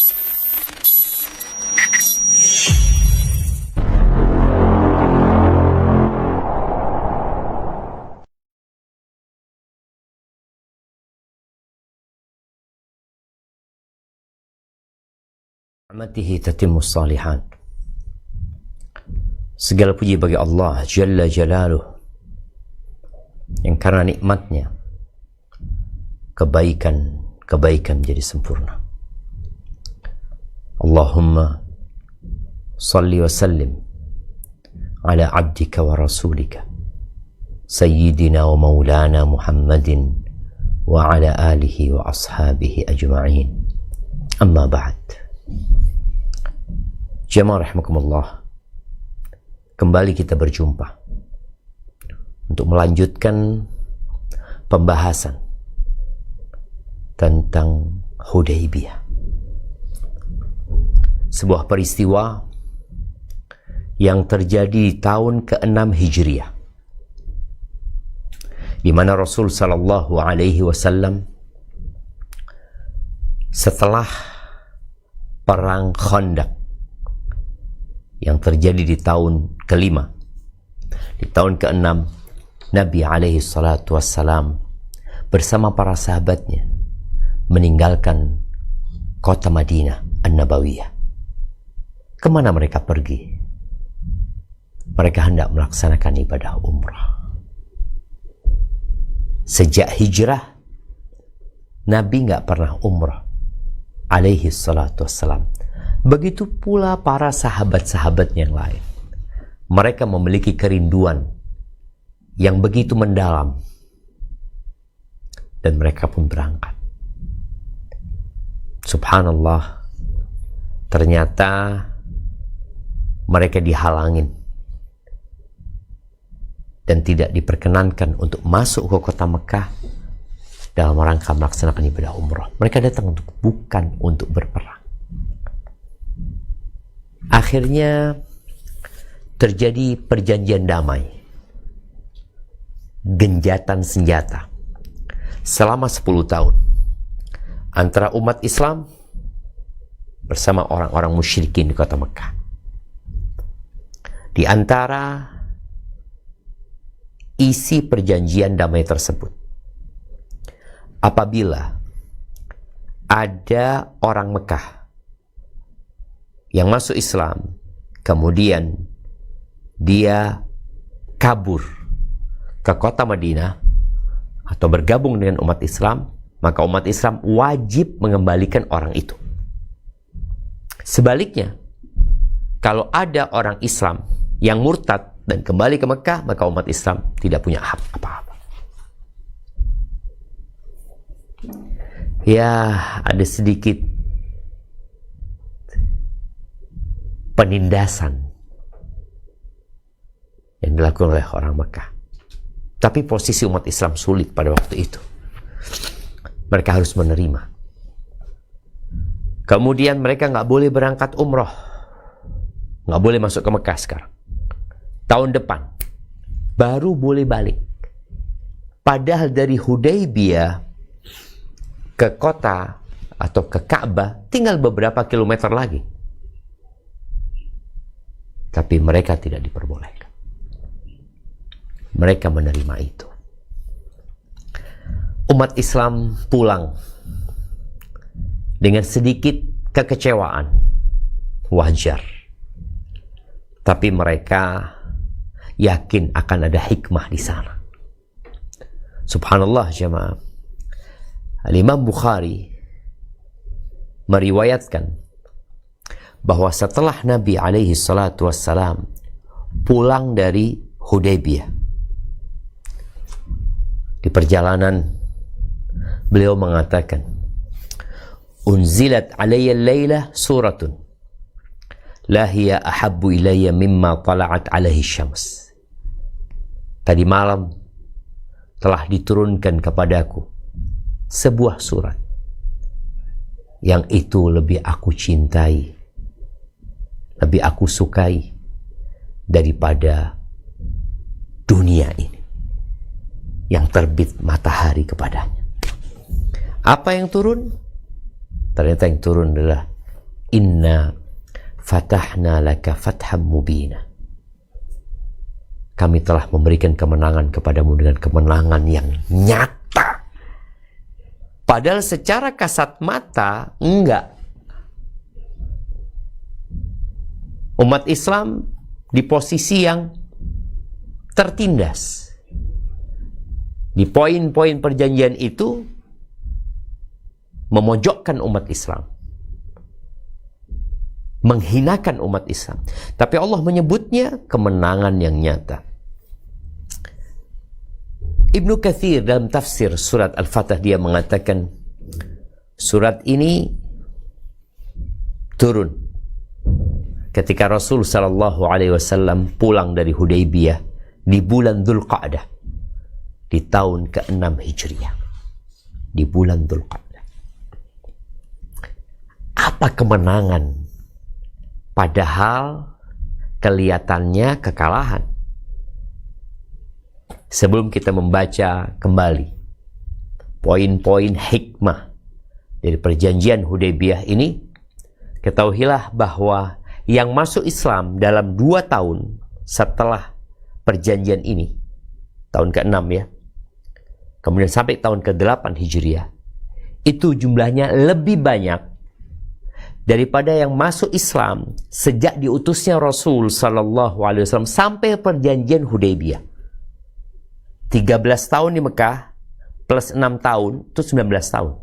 Rahmatihi tatimmus salihan. Segala puji bagi Allah Jalla Jalaluh, yang karena nikmatnya kebaikan menjadi sempurna. Allahumma salli wa sallim ala abdika wa rasulika sayyidina wa maulana Muhammadin wa ala alihi wa ashabihi ajma'in. Amma ba'd. Jamaah rahimakumullah, kembali kita berjumpa untuk melanjutkan pembahasan tentang Hudaybiyah, sebuah peristiwa yang terjadi di tahun ke-6 Hijriah, di mana Rasul sallallahu alaihi wasallam setelah perang Khandaq yang terjadi di tahun ke-5, di tahun ke-6, Nabi alaihi salatu wassalam bersama para sahabatnya meninggalkan kota Madinah An-Nabawiyah. Kemana mereka pergi? Mereka hendak melaksanakan ibadah umrah. Sejak hijrah, Nabi nggak pernah umrah alaihi salatu wassalam. Begitu pula para sahabat-sahabatnya yang lain. Mereka memiliki kerinduan yang begitu mendalam, dan mereka pun berangkat. Subhanallah, ternyata mereka dihalangin dan tidak diperkenankan untuk masuk ke kota Mekah dalam rangka melaksanakan ibadah umrah. Mereka datang bukan untuk berperang. Akhirnya terjadi perjanjian damai, genjatan senjata selama 10 tahun antara umat Islam bersama orang-orang musyrikin di kota Mekah. Di antara isi perjanjian damai tersebut, apabila ada orang Mekah yang masuk Islam, kemudian dia kabur ke kota Madinah atau bergabung dengan umat Islam, maka umat Islam wajib mengembalikan orang itu. Sebaliknya, kalau ada orang Islam yang murtad dan kembali ke Mekah, maka umat Islam tidak punya hak apa-apa. Ya, ada sedikit penindasan yang dilakukan oleh orang Mekah. Tapi posisi umat Islam sulit pada waktu itu. Mereka harus menerima. Kemudian mereka nggak boleh berangkat umroh, nggak boleh masuk ke Mekah sekarang. Tahun depan baru boleh balik. Padahal dari Hudaybiyah ke kota atau ke Ka'bah tinggal beberapa kilometer lagi. Tapi mereka tidak diperbolehkan. Mereka menerima itu. Umat Islam pulang dengan sedikit kekecewaan, wajar. Tapi mereka yakin akan ada hikmah di sana. Subhanallah jemaah. Al-Imam Bukhari meriwayatkan bahwa setelah Nabi alaihi salatu wassalam pulang dari Hudaybiyah, di perjalanan beliau mengatakan, unzilat alayya al-laylah suratun la hiya ahabbu ilayya mimma tala'at alaihi syams. Tadi malam telah diturunkan kepadaku sebuah surat yang itu lebih aku cintai, lebih aku sukai daripada dunia ini yang terbit matahari kepadanya. Apa yang turun? Ternyata yang turun adalah Inna fatahna laka fatham mubina. Kami telah memberikan kemenangan kepadamu dengan kemenangan yang nyata. Padahal secara kasat mata, enggak. Umat Islam di posisi yang tertindas. Di poin-poin perjanjian itu, memojokkan umat Islam. Menghinakan umat Islam. Tapi Allah menyebutnya kemenangan yang nyata. Ibnu Katsir dalam tafsir surat Al-Fatah dia mengatakan surat ini turun ketika Rasul sallallahu alaihi wasallam pulang dari Hudaybiyah di bulan Dzulqa'dah di tahun ke-6 Hijriah. Di bulan Dzulqa'dah. Apa kemenangan? Padahal kelihatannya kekalahan. Sebelum kita membaca kembali poin-poin hikmah dari perjanjian Hudaybiyah ini, ketahuilah bahwa yang masuk Islam dalam 2 tahun setelah perjanjian ini, tahun ke-6 ya, kemudian sampai tahun ke-8 Hijriah, itu jumlahnya lebih banyak daripada yang masuk Islam sejak diutusnya Rasul sallallahu alaihi wasallam sampai perjanjian Hudaybiyah. 13 tahun di Mekah plus 6 tahun itu 19 tahun.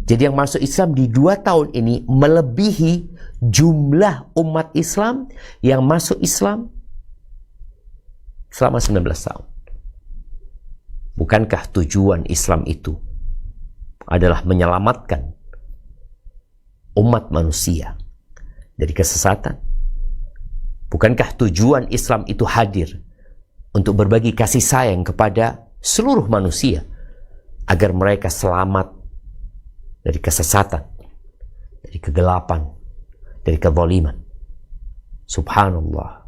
Jadi yang masuk Islam di 2 tahun ini melebihi jumlah umat Islam yang masuk Islam selama 19 tahun. Bukankah tujuan Islam itu adalah menyelamatkan umat manusia dari kesesatan? Bukankah tujuan Islam itu hadir untuk berbagi kasih sayang kepada seluruh manusia agar mereka selamat dari kesesatan, dari kegelapan, dari kezaliman? Subhanallah.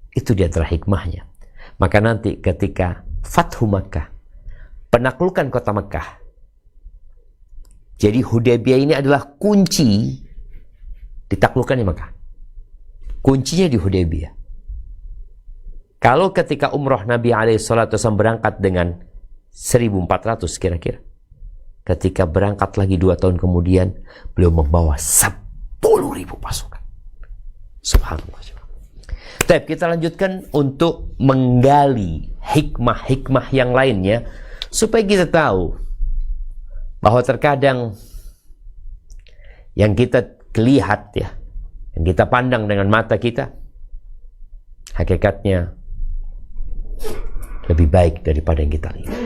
Itu di antara hikmahnya. Maka nanti ketika Fathu Makkah, penaklukan kota Mekah, jadi Hudaybiyah ini adalah kunci ditaklukkannya Mekah. Kuncinya di Hudaybiyah. Kalau ketika umroh Nabi SAW berangkat dengan 1.400 kira-kira. Ketika berangkat lagi 2 tahun kemudian, beliau membawa 10.000 pasukan. Subhanallah. Tapi kita lanjutkan untuk menggali hikmah-hikmah yang lainnya, supaya kita tahu bahwa terkadang yang kita lihat ya, yang kita pandang dengan mata kita, hakikatnya lebih baik daripada yang kita lihat.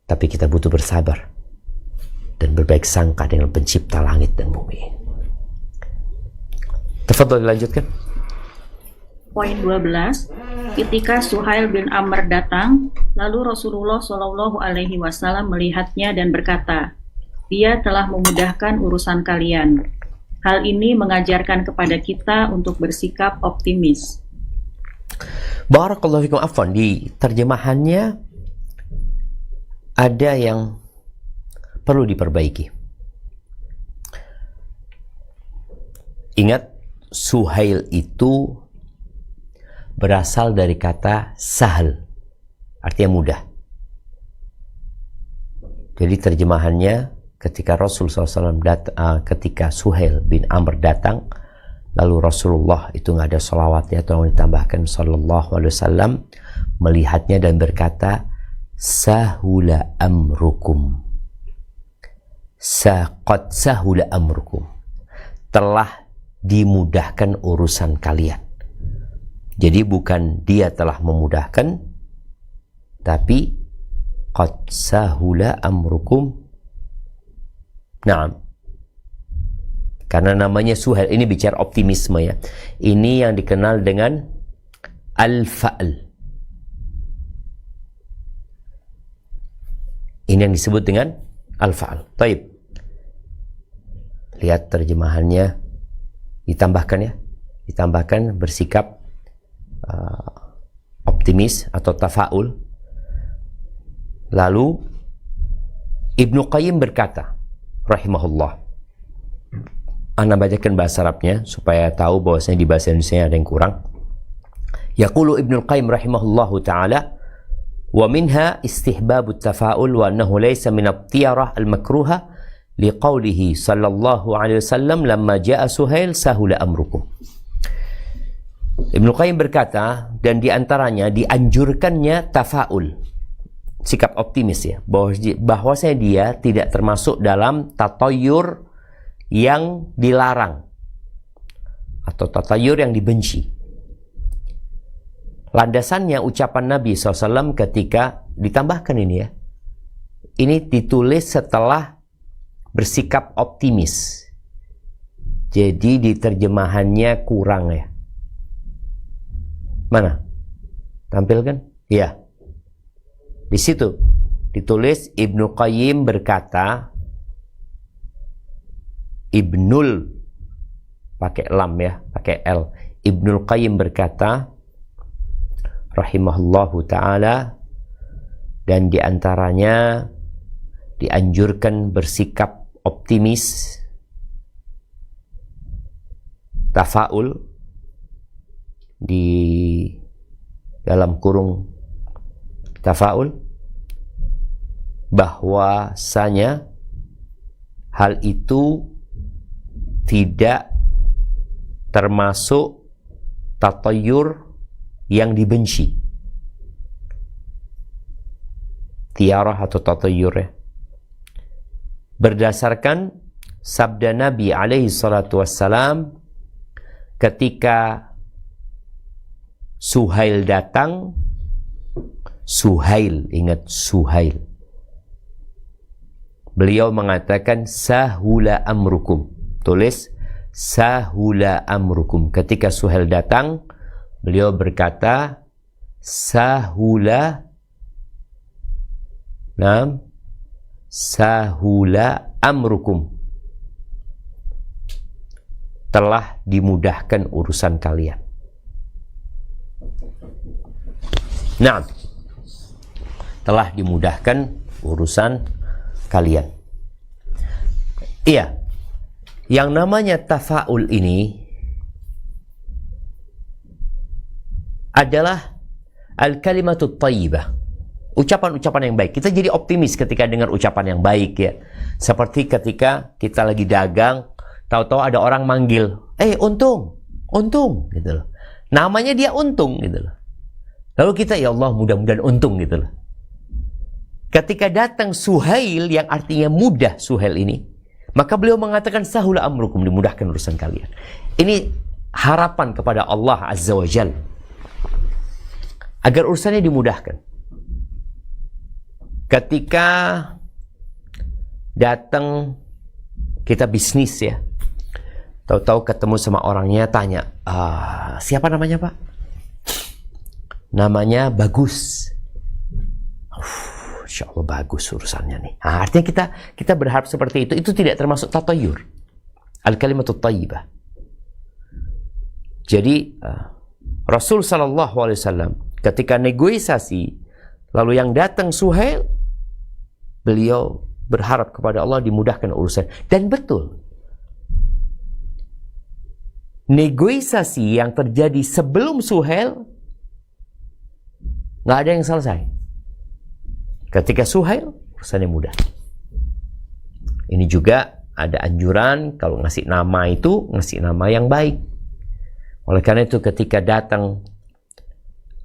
Tapi kita butuh bersabar dan berbaik sangka dengan pencipta langit dan bumi. Tafadhol dilanjutkan. Poin 12. Ketika Suhail bin Amr datang, lalu Rasulullah Shallallahu Alaihi Wasallam melihatnya dan berkata, "Dia telah memudahkan urusan kalian." Hal ini mengajarkan kepada kita untuk bersikap optimis. Barakallahu fikum. Afwan, di terjemahannya ada yang perlu diperbaiki. Ingat, Suhail itu berasal dari kata sahal, artinya mudah. Jadi terjemahannya ketika Rasul SAW ketika Suhail bin Amr datang, lalu Rasulullah itu nggak ada salawatnya atau ditambahkan sallallahu alaihi wasallam, melihatnya dan berkata, sahula amrukum, qad sahula amrukum, telah dimudahkan urusan kalian. Jadi bukan dia telah memudahkan, tapi qad sahula amrukum. Naam. Karena namanya Suhail, ini bicara optimisme ya. Ini yang dikenal dengan al-fa'l. Ini yang disebut dengan al-fa'l. Taib. Lihat terjemahannya, ditambahkan ya. Ditambahkan bersikap optimis atau tafa'ul. Lalu Ibnu Qayyim berkata, rahimahullah, Ana bacakan bahasa Arabnya supaya tahu bahwasanya di bahasa Indonesia ada yang kurang. Yaqulu Ibnu Qayyim rahimahullahu taala, wa minha istihbabut tafa'ul wa annahu laysa min at-tiyarah al-makruha liqaulihi sallallahu alaihi wasallam lamma jaa Suhail sahula amrukum. Ibnu Qayyim berkata, dan diantaranya dianjurkannya tafa'ul, sikap optimis ya, bahwasanya dia tidak termasuk dalam tatayyur yang dilarang atau tatayyur yang dibenci. Landasannya ucapan Nabi SAW ketika ditambahkan ini ya, ini ditulis setelah bersikap optimis, jadi di terjemahannya kurang ya. Mana? Tampilkan? Iya. Di situ ditulis Ibnu Qayyim berkata, Ibnul pakai lam ya, pakai L. Ibnul Qayyim berkata rahimahullahu taala, dan diantaranya dianjurkan bersikap optimis, tafaul di dalam kurung tafaul, bahwasanya hal itu tidak termasuk tatayyur yang dibenci. Tiarah atau tatayyur ya. Berdasarkan sabda Nabi alaihi salatu wassalam ketika Suhail datang. Suhail, ingat Suhail. Beliau mengatakan sahula amrukum. Tulis sahula amrukum. Ketika Suhail datang, beliau berkata sahula amrukum, telah dimudahkan urusan kalian. Nah, telah dimudahkan urusan kalian. Iya, yang namanya tafaul ini adalah al-kalimatut thayyibah, ucapan-ucapan yang baik. Kita jadi optimis ketika dengar ucapan yang baik ya. Seperti ketika kita lagi dagang, tahu-tahu ada orang manggil, untung, untung gitu loh. Namanya dia untung gitu loh. Lalu kita, ya Allah mudah-mudahan untung gitu loh. Ketika datang Suhail yang artinya mudah, Suhail ini, maka beliau mengatakan sahula amrukum, dimudahkan urusan kalian. Ini harapan kepada Allah Azza wa Jalla agar urusannya dimudahkan. Ketika datang kita bisnis ya, tahu-tahu ketemu sama orangnya, tanya, siapa namanya Pak? Namanya Bagus. Insya Allah bagus urusannya nih. Nah, artinya kita berharap seperti itu. Itu tidak termasuk tatayyur. Al-kalimatut thayyibah. Jadi Rasul sallallahu alaihi wasallam ketika negosiasi, lalu yang datang Suhail, beliau berharap kepada Allah dimudahkan urusan. Dan betul, negosiasi yang terjadi sebelum Suhail nggak ada yang selesai. Ketika Suhail, urusannya mudah. Ini juga ada anjuran kalau ngasih nama itu, ngasih nama yang baik. Oleh karena itu ketika datang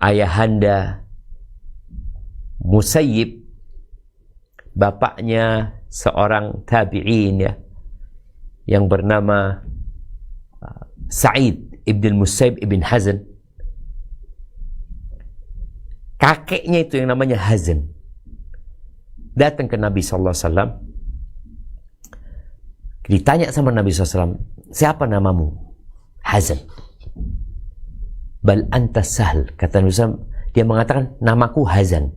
ayahanda Musayyib, bapaknya seorang tabi'in ya, yang bernama Sa'id ibn Musayyib ibn Hazan. Kakeknya itu yang namanya Hazan datang ke Nabi SAW. Ditanya sama Nabi SAW, siapa namamu? Hazan. Bal anta Sahl. Kata Nabi SAW, dia mengatakan, namaku Hazan,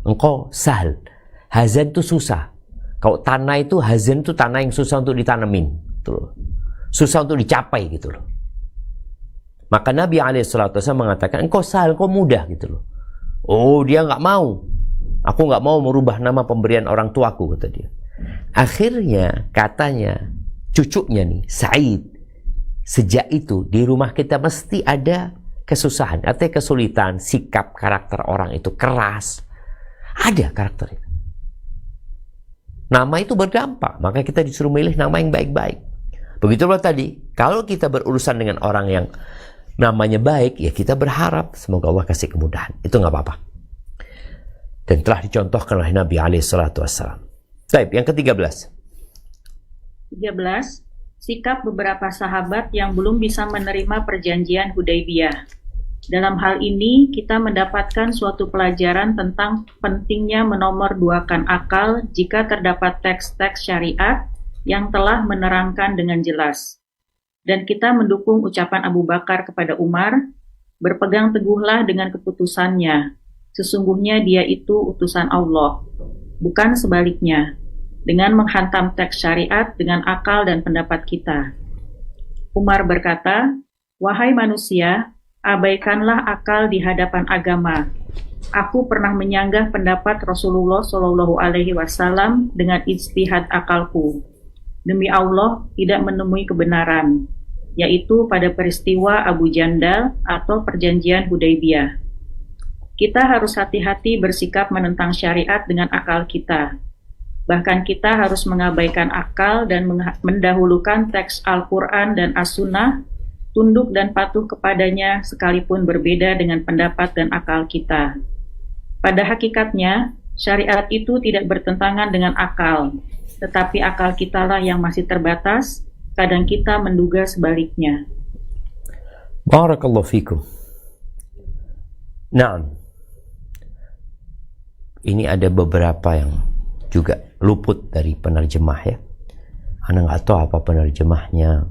engkau Sahl. Hazan itu susah. Kalau tanah itu, Hazan itu tanah yang susah untuk ditanamin, susah untuk dicapai gitu loh. Maka Nabi SAW mengatakan, engkau Sahl, engkau mudah gitu loh. Oh, dia nggak mau. Aku nggak mau merubah nama pemberian orang tuaku, kata dia. Akhirnya katanya cucunya nih, Said, sejak itu di rumah kita mesti ada kesusahan, artinya kesulitan, sikap karakter orang itu keras. Ada karakter itu. Nama itu berdampak, maka kita disuruh milih nama yang baik-baik. Begitu pula tadi, kalau kita berurusan dengan orang yang namanya baik, ya kita berharap semoga Allah kasih kemudahan. Itu nggak apa-apa. Dan telah dicontohkan oleh Nabi SAW. Baik, yang ke-13. 13. Sikap beberapa sahabat yang belum bisa menerima perjanjian Hudaybiyah. Dalam hal ini, kita mendapatkan suatu pelajaran tentang pentingnya menomorduakan akal jika terdapat teks-teks syariat yang telah menerangkan dengan jelas. Dan kita mendukung ucapan Abu Bakar kepada Umar, berpegang teguhlah dengan keputusannya. Sesungguhnya dia itu utusan Allah, bukan sebaliknya, dengan menghantam teks syariat dengan akal dan pendapat kita. Umar berkata, "Wahai manusia, abaikanlah akal di hadapan agama. Aku pernah menyanggah pendapat Rasulullah SAW dengan ijtihad akalku. Demi Allah, tidak menemui kebenaran, yaitu pada peristiwa Abu Jandal atau perjanjian Hudaybiyah. Kita harus hati-hati bersikap menentang syariat dengan akal kita. Bahkan kita harus mengabaikan akal dan mendahulukan teks Al-Quran dan As-Sunnah, tunduk dan patuh kepadanya sekalipun berbeda dengan pendapat dan akal kita. Pada hakikatnya, syariat itu tidak bertentangan dengan akal, tetapi akal kitalah yang masih terbatas, kadang kita menduga sebaliknya." Barakallahu fikum. Naam. Ini ada beberapa yang juga luput dari penerjemah ya. Anda nggak tahu apa penerjemahnya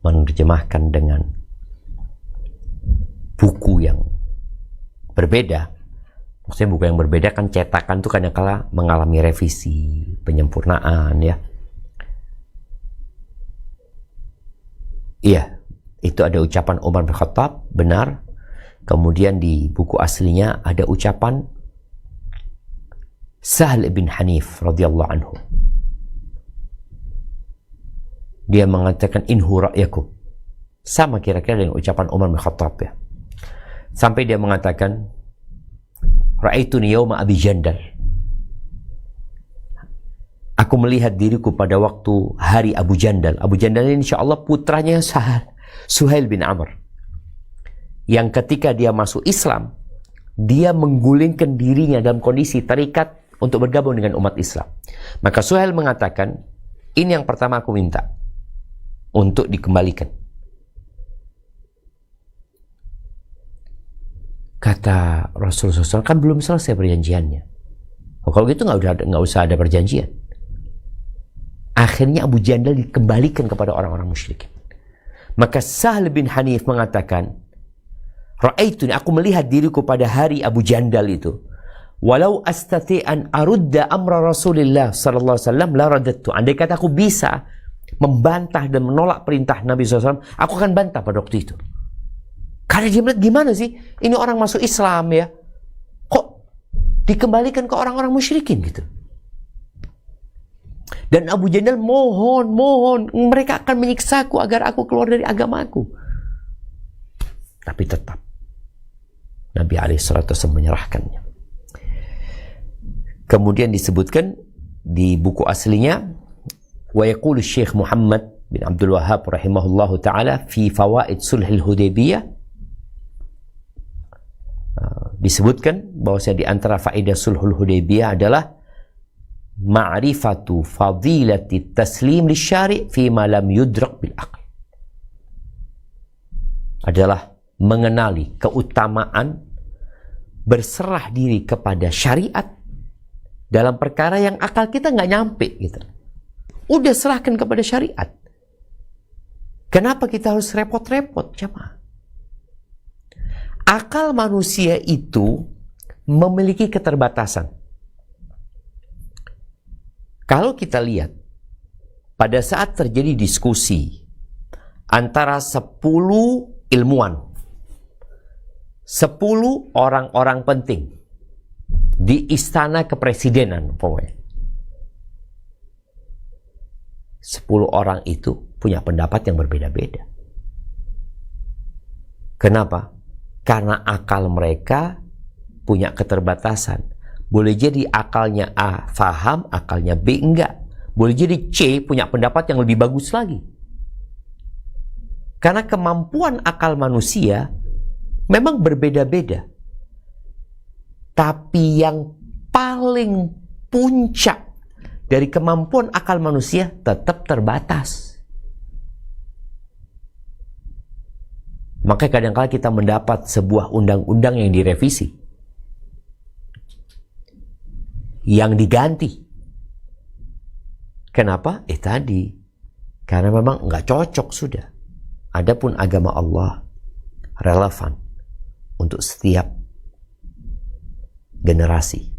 menerjemahkan dengan buku yang berbeda. Maksudnya buku yang berbeda kan cetakan itu kadang-kala mengalami revisi, penyempurnaan ya. Iya, itu ada ucapan Umar bin Khattab, benar. Kemudian di buku aslinya ada ucapan Sahl bin Hanif radhiyallahu anhu. Dia mengatakan inhu ra'yakum. Sama kira-kira dengan ucapan Umar bin Khattab ya. Sampai dia mengatakan ra'aituni yawma Abi Jandal. Aku melihat diriku pada waktu hari Abu Jandal. Abu Jandal ini insyaallah putranya Suhail bin Amr. Yang ketika dia masuk Islam, dia menggulingkan dirinya dalam kondisi terikat untuk bergabung dengan umat Islam. Maka Suhail mengatakan, ini yang pertama aku minta untuk dikembalikan. Kata Rasulullah SAW, kan belum selesai perjanjiannya. Oh, kalau gitu nggak usah ada perjanjian. Akhirnya Abu Jandal dikembalikan kepada orang-orang musyrikin. Maka Sahl bin Hanif mengatakan, Ra'aituni, aku melihat diriku pada hari Abu Jandal itu. Walau astati an arudda amra Rasulillah sallallahu alaihi wasallam la radattu. Andai kata aku bisa membantah dan menolak perintah Nabi SAW, aku akan bantah pada waktu itu. Karena dia melihat gimana sih ini orang masuk Islam ya, kok dikembalikan ke orang-orang musyrikin gitu. Dan Abu Jandal mohon mereka akan menyiksaku agar aku keluar dari agamaku. Tapi tetap Nabi SAW menyerahkannya. Kemudian disebutkan di buku aslinya, wa yaqulu Syekh Muhammad bin Abdul Wahhab rahimahullahu taala fi fawaid sulhul Hudaybiyah, disebutkan bahwasanya di antara faedah sulhul Hudaybiyah adalah ma'rifatu fadilati taslim lisyari' fi ma lam yudrak bil aql. Adalah mengenali keutamaan berserah diri kepada syariat dalam perkara yang akal kita nggak nyampe gitu. Udah serahkan kepada syariat. Kenapa kita harus repot-repot, jemaah? Akal manusia itu memiliki keterbatasan. Kalau kita lihat pada saat terjadi diskusi antara 10 ilmuwan, 10 orang-orang penting di istana kepresidenan pokoknya. 10 orang itu punya pendapat yang berbeda-beda. Kenapa? Karena akal mereka punya keterbatasan. Boleh jadi akalnya A faham, akalnya B enggak. Boleh jadi C punya pendapat yang lebih bagus lagi. Karena kemampuan akal manusia memang berbeda-beda. Tapi yang paling puncak dari kemampuan akal manusia tetap terbatas. Maka kadang-kala kita mendapat sebuah undang-undang yang direvisi, yang diganti. Kenapa? Tadi. Karena memang nggak cocok sudah. Adapun agama Allah relevan untuk setiap generasi,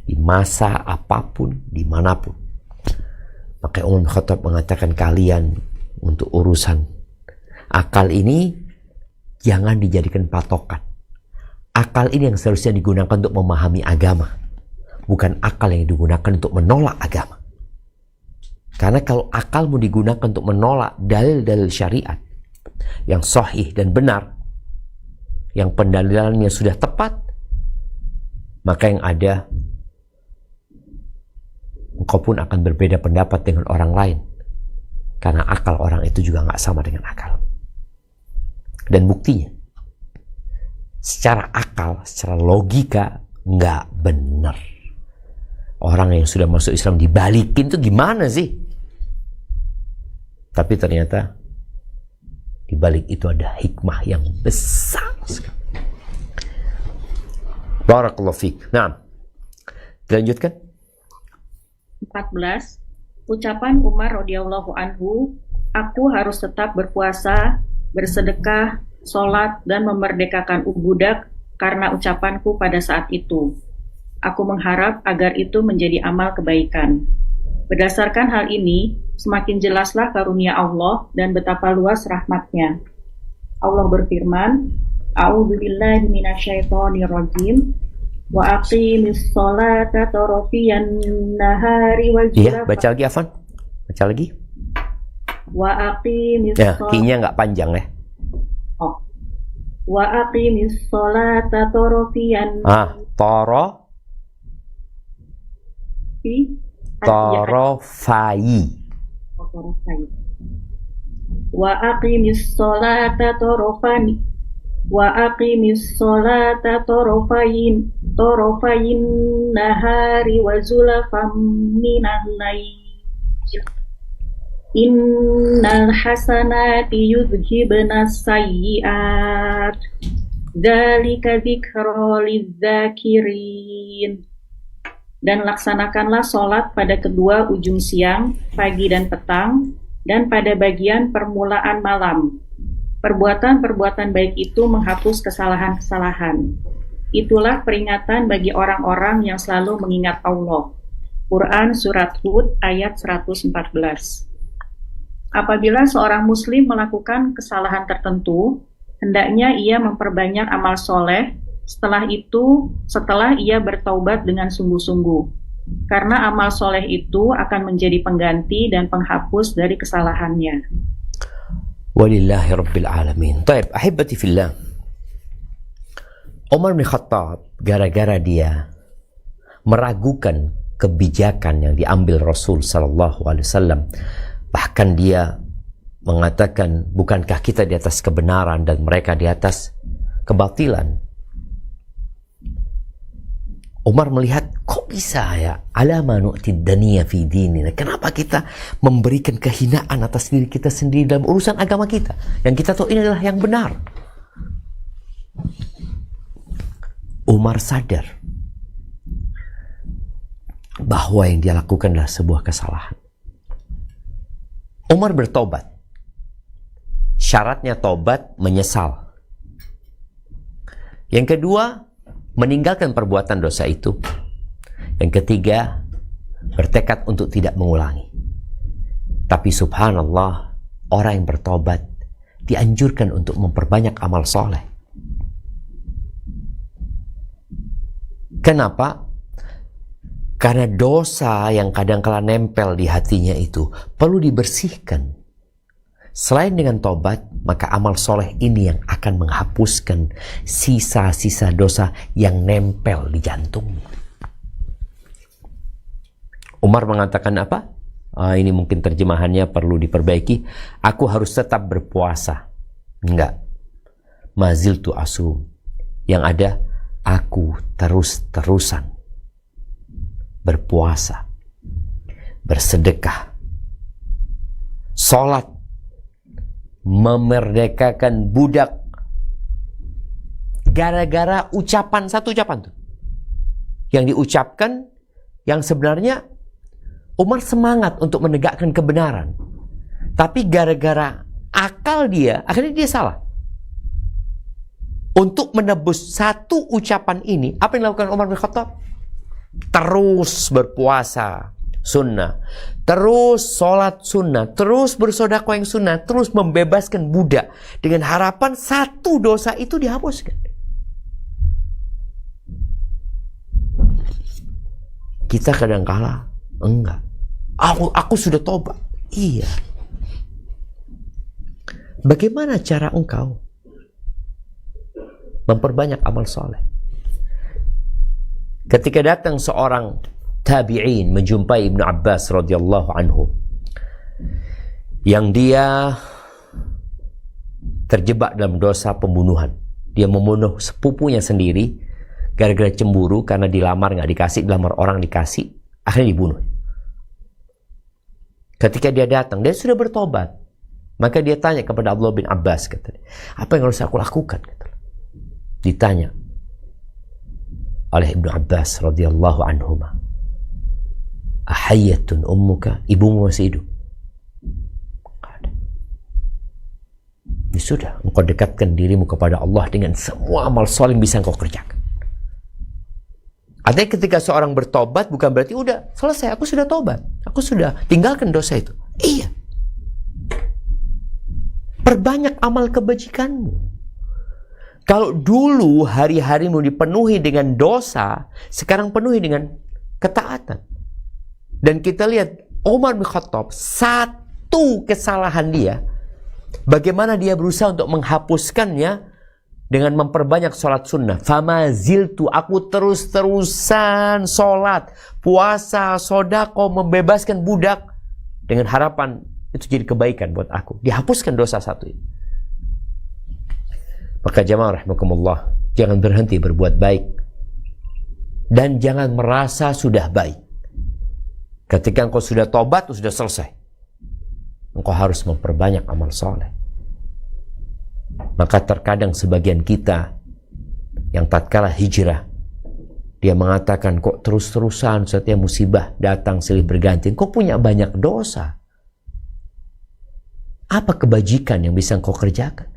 di masa apapun, dimanapun. Maka Umar bin Khattab mengatakan, kalian untuk urusan akal ini jangan dijadikan patokan. Akal ini yang seharusnya digunakan untuk memahami agama, bukan akal yang digunakan untuk menolak agama. Karena kalau akalmu digunakan untuk menolak dalil-dalil syariat yang sahih dan benar, yang pendalilannya sudah tepat, maka yang ada engkau pun akan berbeda pendapat dengan orang lain. Karena akal orang itu juga nggak sama dengan akal. Dan buktinya, secara akal, secara logika, nggak benar. Orang yang sudah masuk Islam dibalikin tuh gimana sih? Tapi ternyata dibalik itu ada hikmah yang besar sekali. Barakallahu fiik. Nah, dilanjutkan. 14. Ucapan Umar radhiyallahu anhu, aku harus tetap berpuasa, bersedekah, sholat, dan memerdekakan budak karena ucapanku pada saat itu. Aku mengharap agar itu menjadi amal kebaikan. Berdasarkan hal ini, semakin jelaslah karunia Allah dan betapa luas rahmatnya. Allah berfirman, A'udzubillahi minasyaitonirrajim. Wa aqimis sholata tarafiyan nahari wa Iya, baca lagi Afan. Baca lagi. Wa aqimis Q-nya nggak panjang ya. Oh. Wa aqimis sholata tarafiyan Torofai. Wa aqimis sholata tarafani wa aqimis sholata tarafayin nahari wa zulafam minal lail innal hasanati yudhibnas sayyi'at dzalika dzikra lidzakirin. Dan laksanakanlah sholat pada kedua ujung siang, pagi dan petang, dan pada bagian permulaan malam. Perbuatan-perbuatan baik itu menghapus kesalahan-kesalahan. Itulah peringatan bagi orang-orang yang selalu mengingat Allah. Quran Surat Hud ayat 114. Apabila seorang muslim melakukan kesalahan tertentu, hendaknya ia memperbanyak amal soleh. Setelah ia bertaubat dengan sungguh-sungguh. Karena amal soleh itu akan menjadi pengganti dan penghapus dari kesalahannya. Walillahi Rabbil Alamin. Taib, ahibati fillah. Umar bin Khattab, gara-gara dia meragukan kebijakan yang diambil Rasul Sallallahu Alaihi Wasallam, bahkan dia mengatakan, bukankah kita di atas kebenaran dan mereka di atas kebatilan? Umar melihat, kok bisa ya? Alama nu'tid daniya fi dinina. Kenapa kita memberikan kehinaan atas diri kita sendiri dalam urusan agama kita? Yang kita tahu ini adalah yang benar. Umar sadar bahwa yang dia lakukan adalah sebuah kesalahan. Umar bertobat. Syaratnya tobat, menyesal. Yang kedua, meninggalkan perbuatan dosa itu. Yang ketiga, bertekad untuk tidak mengulangi. Tapi subhanallah, orang yang bertobat dianjurkan untuk memperbanyak amal soleh. Kenapa? Karena dosa yang kadang-kala nempel di hatinya itu perlu dibersihkan. Selain dengan tobat, maka amal soleh ini yang akan menghapuskan sisa-sisa dosa yang nempel di jantung. Umar mengatakan apa? Ini mungkin terjemahannya perlu diperbaiki. Aku harus tetap berpuasa. Enggak. Maziltu asum. Yang ada, aku terus-terusan berpuasa, bersedekah, sholat, memerdekakan budak, gara-gara ucapan, satu ucapan tuh yang diucapkan, yang sebenarnya Umar semangat untuk menegakkan kebenaran, tapi gara-gara akal dia, akhirnya dia salah. Untuk menebus satu ucapan ini, apa yang dilakukan Umar bin Khattab? Terus berpuasa sunnah, terus sholat sunnah, terus bersedekah yang sunnah, terus membebaskan budak, dengan harapan satu dosa itu dihapuskan. Kita kadang-kala enggak. Aku sudah tobat. Iya. Bagaimana cara engkau memperbanyak amal soleh? Ketika datang seorang tabi'in menjumpai Ibnu Abbas radhiyallahu anhu, yang dia terjebak dalam dosa pembunuhan. Dia membunuh sepupunya sendiri gara-gara cemburu karena dilamar nggak dikasih, dilamar orang dikasih, akhirnya dibunuh. Ketika dia datang, dia sudah bertobat. Maka dia tanya kepada Abdullah bin Abbas, katanya, apa yang harus aku lakukan? Ditanya oleh Ibnu Abbas radhiyallahu anhuma, ahayyatun ummuka, ibumu masih hidup? Ya sudah, engkau dekatkan dirimu kepada Allah dengan semua amal soleh yang bisa engkau kerjakan. Artinya ketika seorang bertobat bukan berarti udah selesai, aku sudah tobat, aku sudah tinggalkan dosa itu. Iya, perbanyak amal kebajikanmu. Kalau dulu hari-harimu dipenuhi dengan dosa, sekarang penuhi dengan ketaatan. Dan kita lihat Umar bin Khattab, satu kesalahan dia, bagaimana dia berusaha untuk menghapuskannya dengan memperbanyak sholat sunnah. Fama ziltu, aku terus-terusan sholat, puasa, sodako, membebaskan budak, dengan harapan itu jadi kebaikan buat aku, dihapuskan dosa satu ini. Maka jamaah rahimakumullah, jangan berhenti berbuat baik dan jangan merasa sudah baik. Ketika engkau sudah tobat, sudah selesai, engkau harus memperbanyak amal soleh. Maka terkadang sebagian kita yang tatkala hijrah, dia mengatakan, kok terus-terusan setiap musibah datang silih berganti, kok punya banyak dosa. Apa kebajikan yang bisa engkau kerjakan?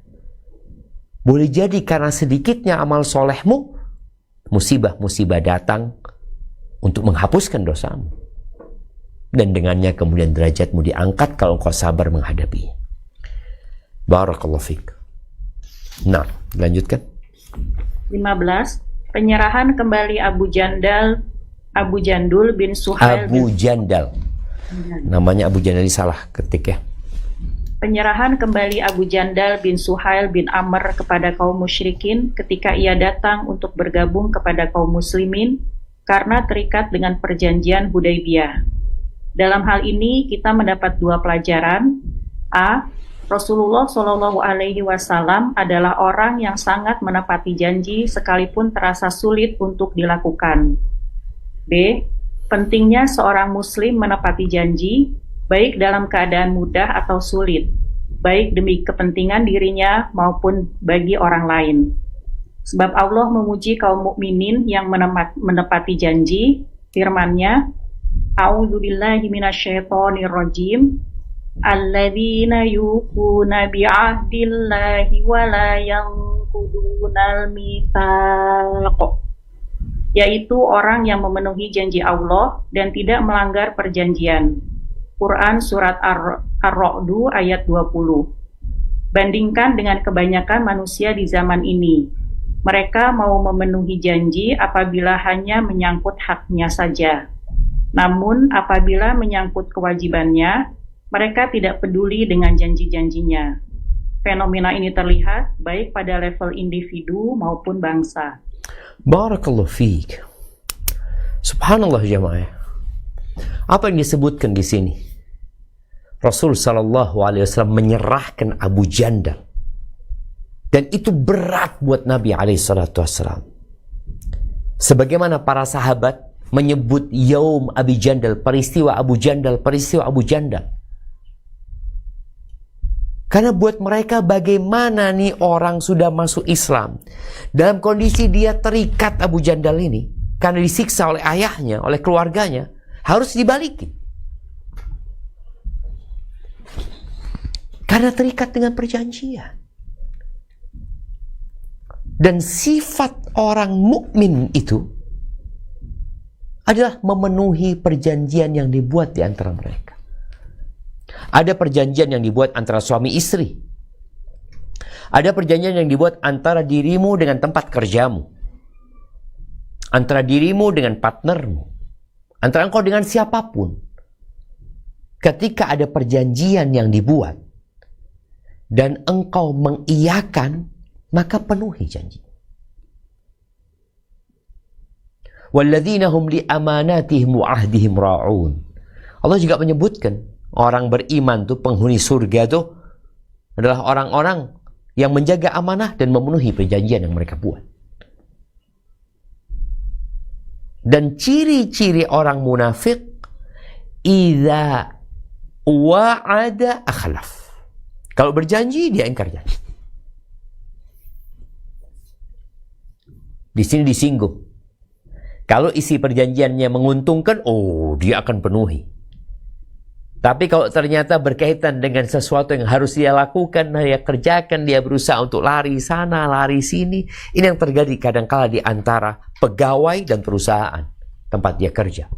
Boleh jadi karena sedikitnya amal solehmu, musibah-musibah datang untuk menghapuskan dosamu. Dan dengannya kemudian derajatmu diangkat kalau engkau sabar menghadapinya. Barakallahu fiik. Nah, lanjutkan. 15. Penyerahan kembali Abu Jandul bin Suhail Abu Jandal. Namanya Abu Jandal ini salah ketik ya. Penyerahan kembali Abu Jandal bin Suhail bin Amr kepada kaum musyrikin ketika ia datang untuk bergabung kepada kaum muslimin karena terikat dengan perjanjian Hudaybiyah. Dalam hal ini kita mendapat dua pelajaran. A. Rasulullah Shallallahu Alaihi Wasallam adalah orang yang sangat menepati janji sekalipun terasa sulit untuk dilakukan. B. Pentingnya seorang muslim menepati janji, baik dalam keadaan mudah atau sulit, baik demi kepentingan dirinya maupun bagi orang lain. Sebab Allah memuji kaum mukminin yang menepati janji, firman-Nya, A'udzubillahi minasyaitonirrajim, alladzina yufuna bi'ahdillahi wa la yanqudunal mitsaq, yaitu orang yang memenuhi janji Allah dan tidak melanggar perjanjian. Quran Surat Ar-Ra'du ayat 20. Bandingkan dengan kebanyakan manusia di zaman ini. Mereka mau memenuhi janji apabila hanya menyangkut haknya saja. Namun apabila menyangkut kewajibannya, mereka tidak peduli dengan janji-janjinya. Fenomena ini terlihat baik pada level individu maupun bangsa. Barakallahu fiik. Subhanallah jemaah. Apa yang disebutkan di sini? Rasul sallallahu alaihi wasallam menyerahkan Abu Jandal. Dan itu berat buat Nabi alaihi salatu wasallam. Sebagaimana para sahabat menyebut Yaum Abi Jandal, peristiwa Abu Jandal, peristiwa Abu Jandal. Karena buat mereka bagaimana nih orang sudah masuk Islam dalam kondisi dia terikat Abu Jandal ini karena disiksa oleh ayahnya, oleh keluarganya, harus dibalikin. Karena terikat dengan perjanjian. Dan sifat orang mukmin itu adalah memenuhi perjanjian yang dibuat di antara mereka. Ada perjanjian yang dibuat antara suami istri. Ada perjanjian yang dibuat antara dirimu dengan tempat kerjamu. Antara dirimu dengan partnermu. Antara engkau dengan siapapun. Ketika ada perjanjian yang dibuat dan engkau mengiyakan, maka penuhi janji. Walladzina hum li amanatihim wa ahdihim ra'un. Allah juga menyebutkan orang beriman tuh, penghuni surga tuh adalah orang-orang yang menjaga amanah dan memenuhi perjanjian yang mereka buat. Dan ciri-ciri orang munafik, idza wa'ada akhlaf. Kalau berjanji dia ingkar janji. Di sini disinggung. Kalau isi perjanjiannya menguntungkan, oh dia akan penuhi. Tapi kalau ternyata berkaitan dengan sesuatu yang harus dia lakukan, dia kerjakan, dia berusaha untuk lari sana, lari sini. Ini yang terjadi kadang-kala di antara pegawai dan perusahaan tempat dia kerja.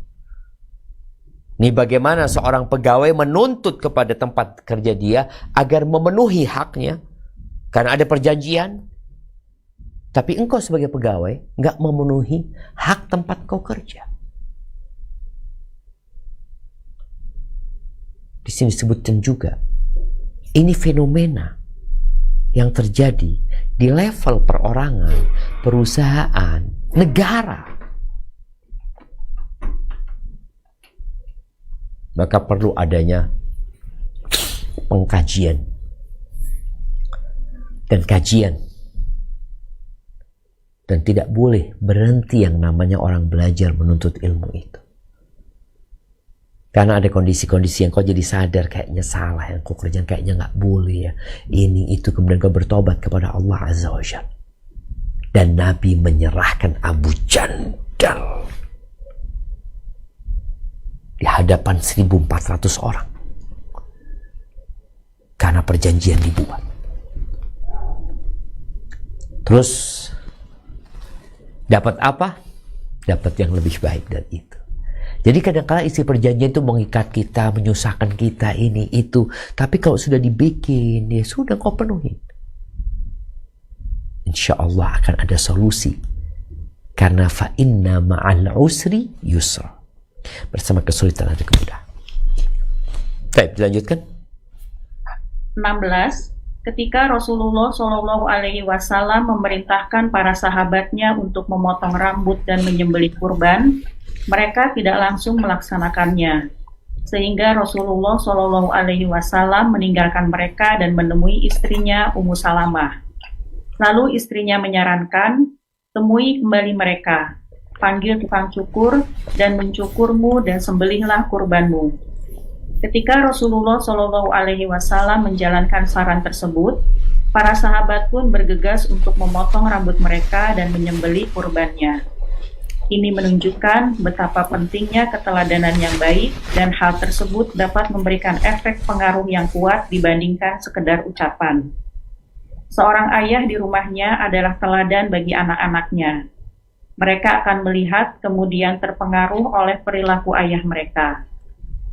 Ini bagaimana seorang pegawai menuntut kepada tempat kerja dia agar memenuhi haknya. Karena ada perjanjian. Tapi engkau sebagai pegawai nggak memenuhi hak tempat kau kerja. Di sini disebutkan juga, ini fenomena yang terjadi di level perorangan, perusahaan, negara. Maka perlu adanya pengkajian dan kajian. Dan tidak boleh berhenti yang namanya orang belajar menuntut ilmu itu. Karena ada kondisi-kondisi yang kau jadi sadar kayaknya salah, yang kau kerjakan kayaknya nggak boleh ya. Ini itu, kemudian kau bertobat kepada Allah Azza wa Jalla. Dan Nabi menyerahkan Abu Jandal di hadapan 1.400 orang. Karena perjanjian dibuat. Terus dapat apa? Dapat yang lebih baik dari itu. Jadi kadang-kala isi perjanjian itu mengikat kita, menyusahkan kita, ini, itu. Tapi kalau sudah dibikin, ya sudah kau penuhi. Insya Allah akan ada solusi. Karena fa inna ma'al usri yusra. Bersama kesulitan ada kemudahan. Baik, dilanjutkan. 16. Ketika Rasulullah Shallallahu Alaihi Wasallam memerintahkan para sahabatnya untuk memotong rambut dan menyembelih kurban, mereka tidak langsung melaksanakannya, sehingga Rasulullah Shallallahu Alaihi Wasallam meninggalkan mereka dan menemui istrinya Ummu Salamah. Lalu istrinya menyarankan, temui kembali mereka, panggil tukang cukur dan mencukurmu dan sembelihlah kurbanmu. Ketika Rasulullah Shallallahu Alaihi Wasallam menjalankan saran tersebut, para sahabat pun bergegas untuk memotong rambut mereka dan menyembelih kurbannya. Ini menunjukkan betapa pentingnya keteladanan yang baik dan hal tersebut dapat memberikan efek pengaruh yang kuat dibandingkan sekedar ucapan. Seorang ayah di rumahnya adalah teladan bagi anak-anaknya. Mereka akan melihat kemudian terpengaruh oleh perilaku ayah mereka.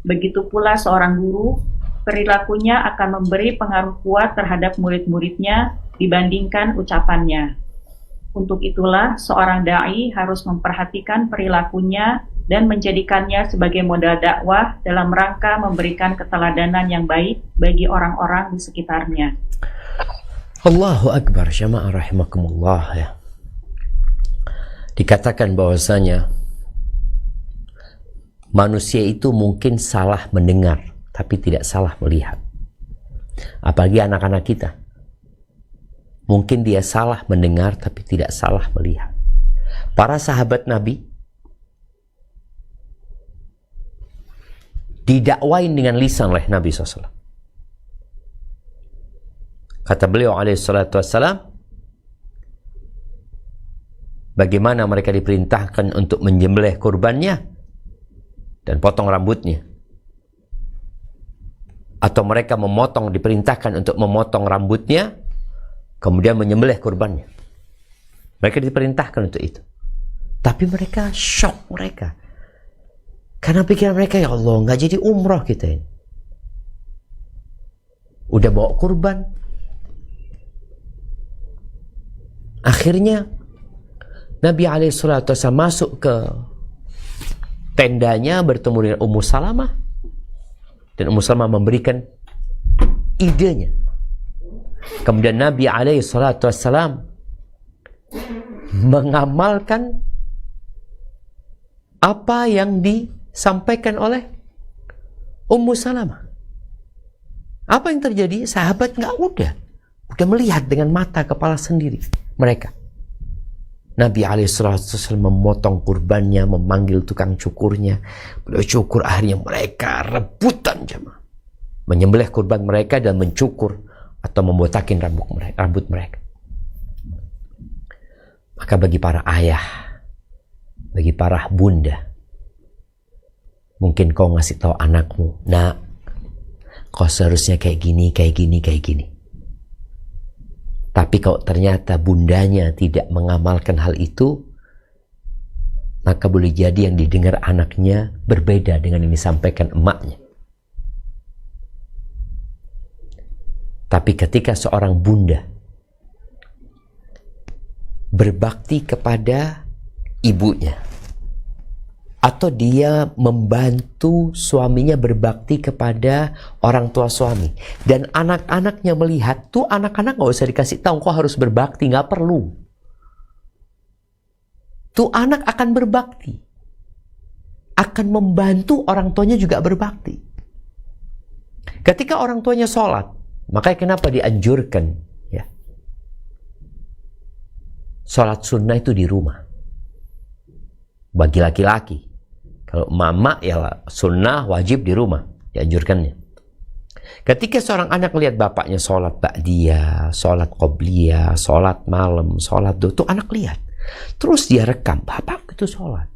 Begitu pula seorang guru, perilakunya akan memberi pengaruh kuat terhadap murid-muridnya dibandingkan ucapannya. Untuk itulah seorang da'i harus memperhatikan perilakunya dan menjadikannya sebagai modal dakwah dalam rangka memberikan keteladanan yang baik bagi orang-orang di sekitarnya. Allahu Akbar, jamaah rahimakumullah ya. Dikatakan bahwasanya manusia itu mungkin salah mendengar tapi tidak salah melihat. Apalagi anak-anak kita. Mungkin dia salah mendengar tapi tidak salah melihat. Para sahabat Nabi didakwain dengan lisan oleh Nabi SAW. Kata beliau alaihissalatu wassalam, bagaimana mereka diperintahkan untuk menyembelih kurbannya dan potong rambutnya. Atau mereka diperintahkan untuk memotong rambutnya, kemudian menyembelih kurbannya. Mereka diperintahkan untuk itu. Tapi mereka shock mereka. Karena pikiran mereka, ya Allah, nggak jadi umroh kita ini. Udah bawa kurban. Akhirnya Nabi SAW masuk ke tendanya bertemu dengan Ummu Salamah. Dan Ummu Salamah memberikan idenya. Kemudian Nabi SAW mengamalkan apa yang disampaikan oleh Ummu Salamah. Apa yang terjadi? Sahabat udah melihat dengan mata kepala sendiri mereka. Nabi SAW memotong kurbannya, memanggil tukang cukurnya. Beliau cukur, akhirnya mereka rebutan jemaah. Menyembelih kurban mereka dan mencukur atau membotakin rambut mereka. Maka bagi para ayah, bagi para bunda, mungkin kau ngasih tahu anakmu, nak, kau seharusnya kayak gini, kayak gini, kayak gini. Tapi kalau ternyata bundanya tidak mengamalkan hal itu, maka boleh jadi yang didengar anaknya berbeda dengan yang disampaikan emaknya. Tapi ketika seorang bunda berbakti kepada ibunya, atau dia membantu suaminya berbakti kepada orang tua suami, dan anak-anaknya melihat, tuh anak-anak gak usah dikasih tahu kok harus berbakti, gak perlu. Tuh anak akan berbakti, akan membantu orang tuanya juga berbakti. Ketika orang tuanya sholat, makanya kenapa dianjurkan ya, sholat sunnah itu di rumah bagi laki-laki. Kalau mama ya sunnah wajib di rumah, dianjurkannya. Ketika seorang anak lihat bapaknya sholat ba'diyah, sholat qobliyah, sholat malam, sholat duha, tuh anak lihat. Terus dia rekam, bapakku itu sholat,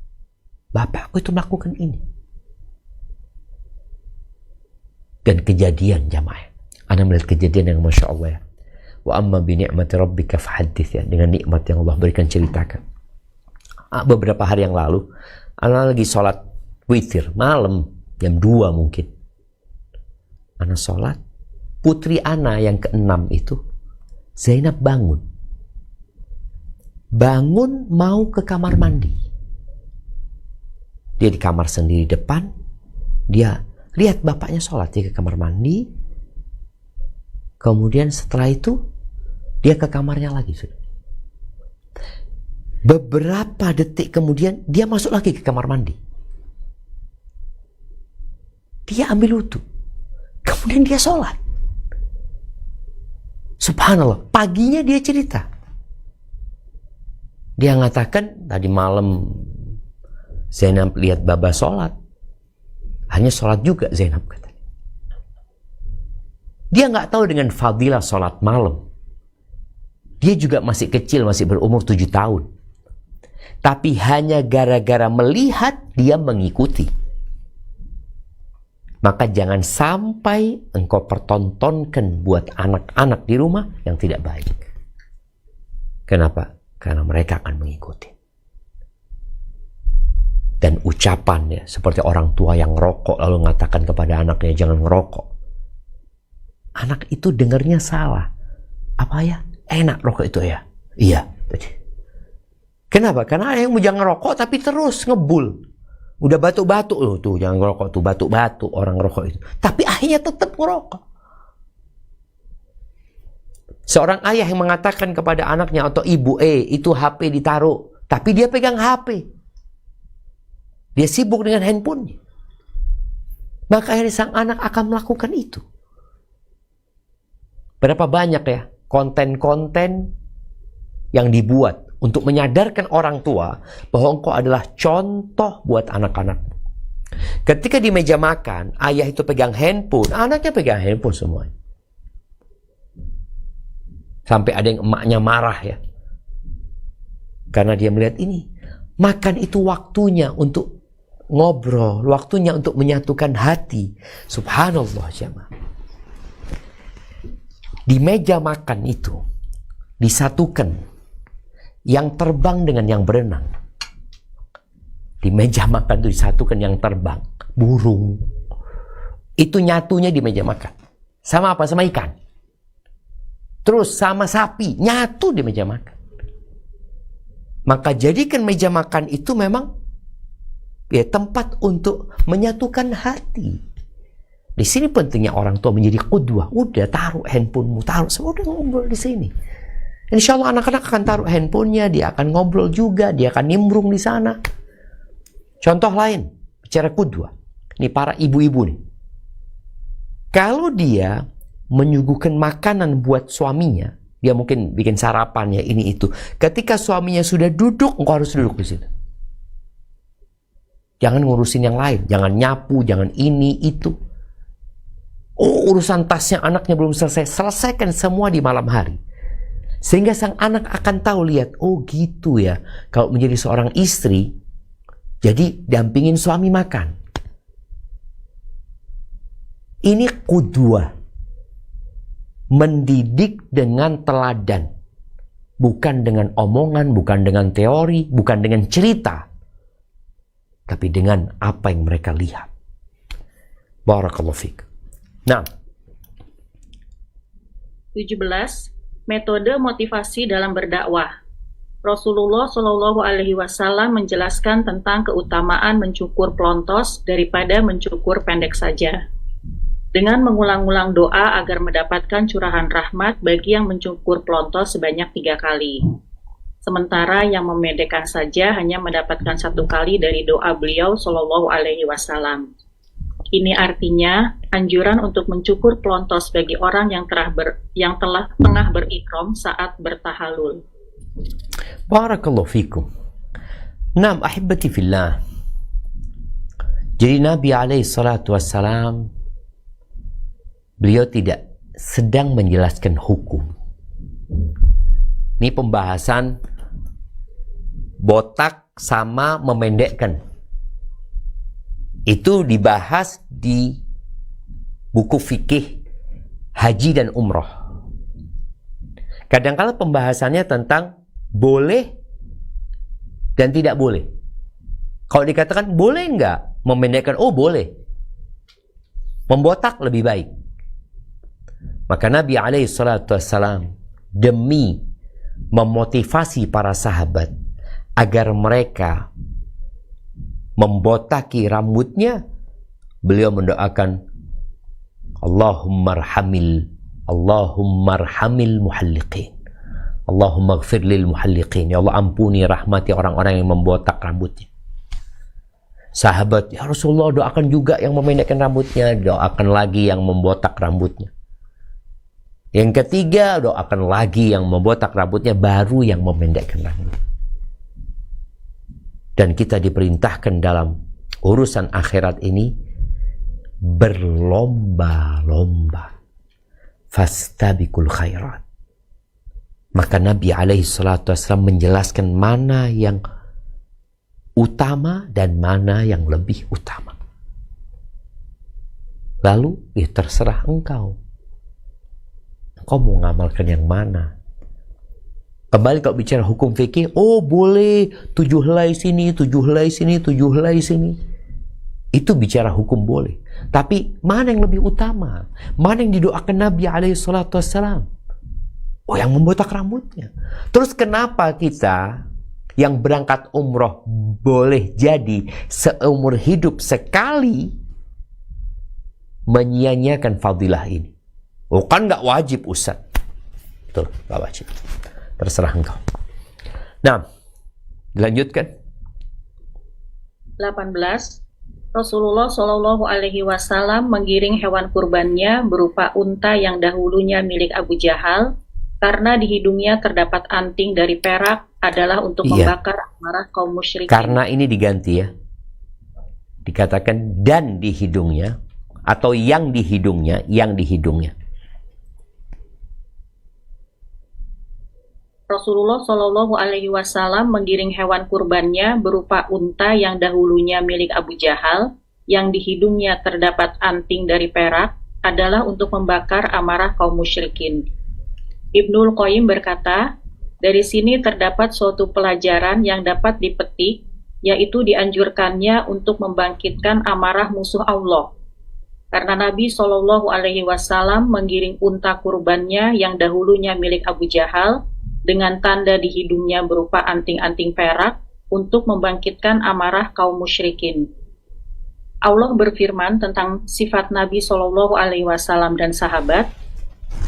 bapakku itu melakukan ini. Dan kejadian jamaah, Anda melihat kejadian yang Masya Allah ya. Wa amma bi ni'mati rabbika fahaddits ya, dengan nikmat yang Allah berikan ceritakan. Beberapa hari yang lalu, Ana lagi sholat witir malam jam 2 mungkin. Ana sholat, putri Ana yang ke-6 itu, Zainab bangun mau ke kamar mandi. Dia di kamar sendiri depan, dia lihat bapaknya sholat, dia ke kamar mandi. Kemudian setelah itu dia ke kamarnya lagi. Beberapa detik kemudian dia masuk lagi ke kamar mandi. Dia ambil wudu. Kemudian dia sholat. Subhanallah, paginya dia cerita. Dia mengatakan tadi malam Zainab lihat baba sholat. Hanya sholat juga Zainab kata. Dia nggak tahu dengan fadilah sholat malam. Dia juga masih kecil, masih berumur 7 tahun. Tapi hanya gara-gara melihat, dia mengikuti. Maka jangan sampai engkau pertontonkan buat anak-anak di rumah yang tidak baik. Kenapa? Karena mereka akan mengikuti. Dan ucapan ya, seperti orang tua yang rokok lalu mengatakan kepada anaknya jangan ngerokok. Anak itu dengarnya salah. Apa ya? Enak rokok itu ya? Iya. Kenapa? Karena ada yang mau jangan rokok tapi terus ngebul. Udah batuk-batuk loh tuh, jangan ngerokok tuh, batuk-batuk orang ngerokok itu. Tapi akhirnya tetap ngerokok. Seorang ayah yang mengatakan kepada anaknya atau ibu, itu HP ditaruh. Tapi dia pegang HP. Dia sibuk dengan handphonenya. Maka akhirnya sang anak akan melakukan itu. Berapa banyak ya konten-konten yang dibuat untuk menyadarkan orang tua bahwa engkau adalah contoh buat anak-anak. Ketika di meja makan, ayah itu pegang handphone, anaknya pegang handphone semuanya. Sampai ada yang emaknya marah ya. Karena dia melihat ini. Makan itu waktunya untuk ngobrol, waktunya untuk menyatukan hati. Subhanallah jemaah. Di meja makan itu disatukan yang terbang dengan yang berenang. Di meja makan itu disatukan yang terbang, burung. Itu nyatunya di meja makan. Sama apa? Sama ikan. Terus sama sapi, nyatu di meja makan. Maka jadikan meja makan itu memang ya tempat untuk menyatukan hati. Di sini pentingnya orang tua menjadi qudwah. Udah taruh handphonemu, taruh semua, udah ngobrol di sini. Insya Allah anak-anak akan taruh handphonenya, dia akan ngobrol juga, dia akan nimbrung di sana. Contoh lain, bicara qudwah. Ini para ibu-ibu nih. Kalau dia menyuguhkan makanan buat suaminya, dia mungkin bikin sarapan ya ini itu. Ketika suaminya sudah duduk, engkau harus duduk di situ. Jangan ngurusin yang lain, jangan nyapu, jangan ini itu. Oh, urusan tasnya anaknya belum selesai, selesaikan semua di malam hari. Sehingga sang anak akan tahu, lihat, oh gitu ya. Kalau menjadi seorang istri, jadi dampingin suami makan. Ini qudwah. Mendidik dengan teladan. Bukan dengan omongan, bukan dengan teori, bukan dengan cerita. Tapi dengan apa yang mereka lihat. Barakallahu fiik. Nah. 17. Metode motivasi dalam berdakwah. Rasulullah Shallallahu Alaihi Wasallam menjelaskan tentang keutamaan mencukur pelontos daripada mencukur pendek saja. Dengan mengulang-ulang doa agar mendapatkan curahan rahmat bagi yang mencukur pelontos sebanyak 3 kali. Sementara yang memendekkan saja hanya mendapatkan 1 kali dari doa beliau Shallallahu Alaihi Wasallam. Ini artinya anjuran untuk mencukur pelontos bagi orang yang tengah berikram saat bertahalul. Barakallahu fikum. Naam ahibati fillah. Jadi Nabi alaihi salatu wassalam, beliau tidak sedang menjelaskan hukum. Ini pembahasan botak sama memendekkan. Itu dibahas di buku fikih haji dan umroh. Kadang-kala pembahasannya tentang boleh dan tidak boleh. Kalau dikatakan boleh nggak memendekkan, oh boleh. Membotak lebih baik. Maka Nabi SAW demi memotivasi para sahabat agar mereka membotaki rambutnya, beliau mendoakan Allahumma arhamil muhalliqin, Allahumma gfir lil muhalliqin. Ya Allah, ampuni, rahmati orang-orang yang membotak rambutnya. Sahabat, ya Rasulullah, doakan juga yang memendekkan rambutnya. Doakan lagi yang membotak rambutnya. Yang ketiga, doakan lagi yang membotak rambutnya, baru yang memendekkan rambut. Dan kita diperintahkan dalam urusan akhirat ini berlomba-lomba. Fastabiqul khairat. Maka Nabi SAW menjelaskan mana yang utama dan mana yang lebih utama. Lalu, ya terserah engkau. Engkau mau ngamalkan yang mana? Kembali kalau bicara hukum fikih, oh boleh 7 helai sini, 7 helai sini, 7 helai sini. Itu bicara hukum boleh. Tapi mana yang lebih utama? Mana yang didoakan Nabi SAW? Oh, yang membotak rambutnya. Terus kenapa kita yang berangkat umroh boleh jadi seumur hidup sekali menyia-nyiakan fadilah ini. Oh kan nggak wajib Ustaz. Betul, nggak wajib. Terserah engkau. Nah, dilanjutkan. 18. Rasulullah Shallallahu Alaihi Wasallam menggiring hewan kurbannya berupa unta yang dahulunya milik Abu Jahal, karena di hidungnya terdapat anting dari perak adalah untuk membakar amarah kaum musyrikin. Karena ini diganti ya. Dikatakan dan di hidungnya atau yang di hidungnya, yang di hidungnya. Rasulullah Shallallahu Alaihi Wasallam menggiring hewan kurbannya berupa unta yang dahulunya milik Abu Jahal, yang di hidungnya terdapat anting dari perak, adalah untuk membakar amarah kaum musyrikin. Ibnul Qayyim berkata, dari sini terdapat suatu pelajaran yang dapat dipetik, yaitu dianjurkannya untuk membangkitkan amarah musuh Allah. Karena Nabi Shallallahu Alaihi Wasallam menggiring unta kurbannya yang dahulunya milik Abu Jahal, dengan tanda di hidungnya berupa anting-anting perak untuk membangkitkan amarah kaum musyrikin. Allah berfirman tentang sifat Nabi Shallallahu Alaihi Wasallam dan sahabat.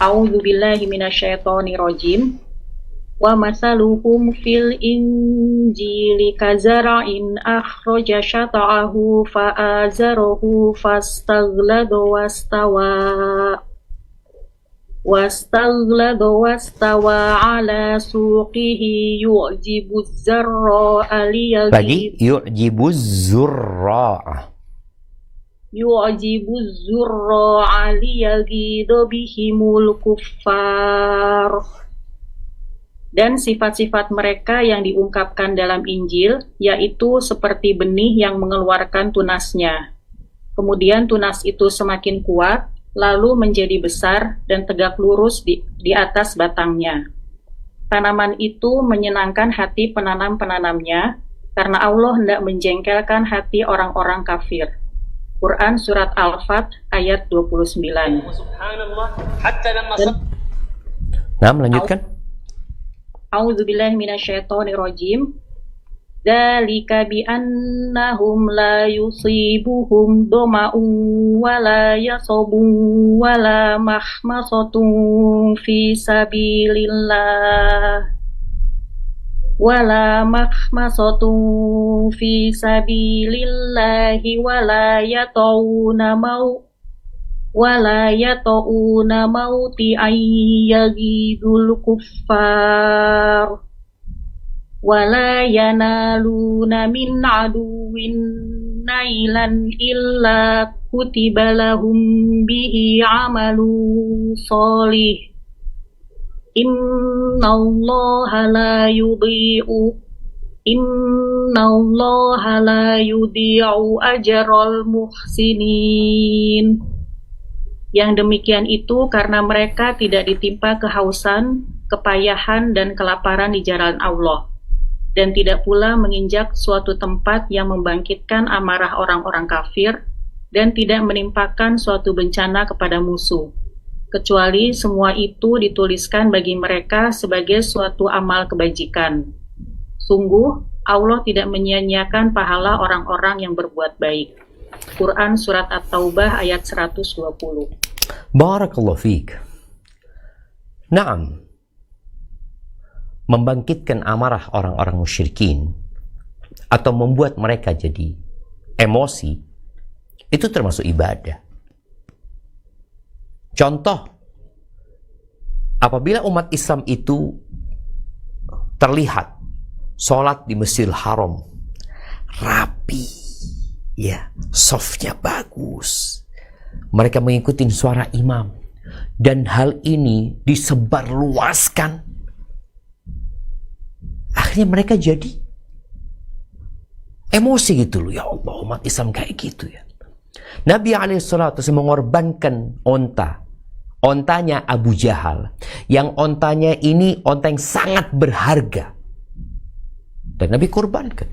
A'udzubillahi minasyaitonirrajim. Wa masaluhum fil injili kazara'in akhraja syata'ahu fa'azarahu fastaghladu wastawa ala suqihi yu'jibuz zarra'a Bagi yu'jibuz zurra'a. Yu'jibuz zurra'a liyaghidha bihimul kuffar. Dan sifat-sifat mereka yang diungkapkan dalam Injil, yaitu seperti benih yang mengeluarkan tunasnya. Kemudian tunas itu semakin kuat, lalu menjadi besar dan tegak lurus di atas batangnya. Tanaman itu menyenangkan hati penanam-penanamnya, karena Allah hendak menjengkelkan hati orang-orang kafir. Quran Surat Al-Fat ayat 29. Nah, melanjutkan. A'udzubillahi minasyaitonirrajim. Dzalika bi'annahum la yusibuhum dhama'un wa la yasabun wa la mahmasatun fi sabilillah wa la mahmasatun fi sabilillahi wa la yata'una mauti ayyagidul kuffar wala yanaluna min aduwin nailan illa kutiba lahum bihi amalu sholih. Innallaha la yudhi'u ajral muhsinin. Yang demikian itu karena mereka tidak ditimpa kehausan, kepayahan, dan kelaparan di jalan Allah, dan tidak pula menginjak suatu tempat yang membangkitkan amarah orang-orang kafir, dan tidak menimpakan suatu bencana kepada musuh, kecuali semua itu dituliskan bagi mereka sebagai suatu amal kebajikan. Sungguh, Allah tidak menyia-nyiakan pahala orang-orang yang berbuat baik. Quran Surat At-Taubah ayat 120. Barakallahu fiik. Naam. Membangkitkan amarah orang-orang musyrikin atau membuat mereka jadi emosi, itu termasuk ibadah. Contoh, apabila umat Islam itu terlihat sholat di Masjidil Haram rapi, ya, softnya bagus, mereka mengikuti suara imam, dan hal ini disebarluaskan, akhirnya mereka jadi emosi gitu loh. Ya Allah, umat Islam kayak gitu ya. Nabi alaihissalatu mengorbankan ontanya Abu Jahal, yang ontanya ini onta yang sangat berharga, dan Nabi korbankan.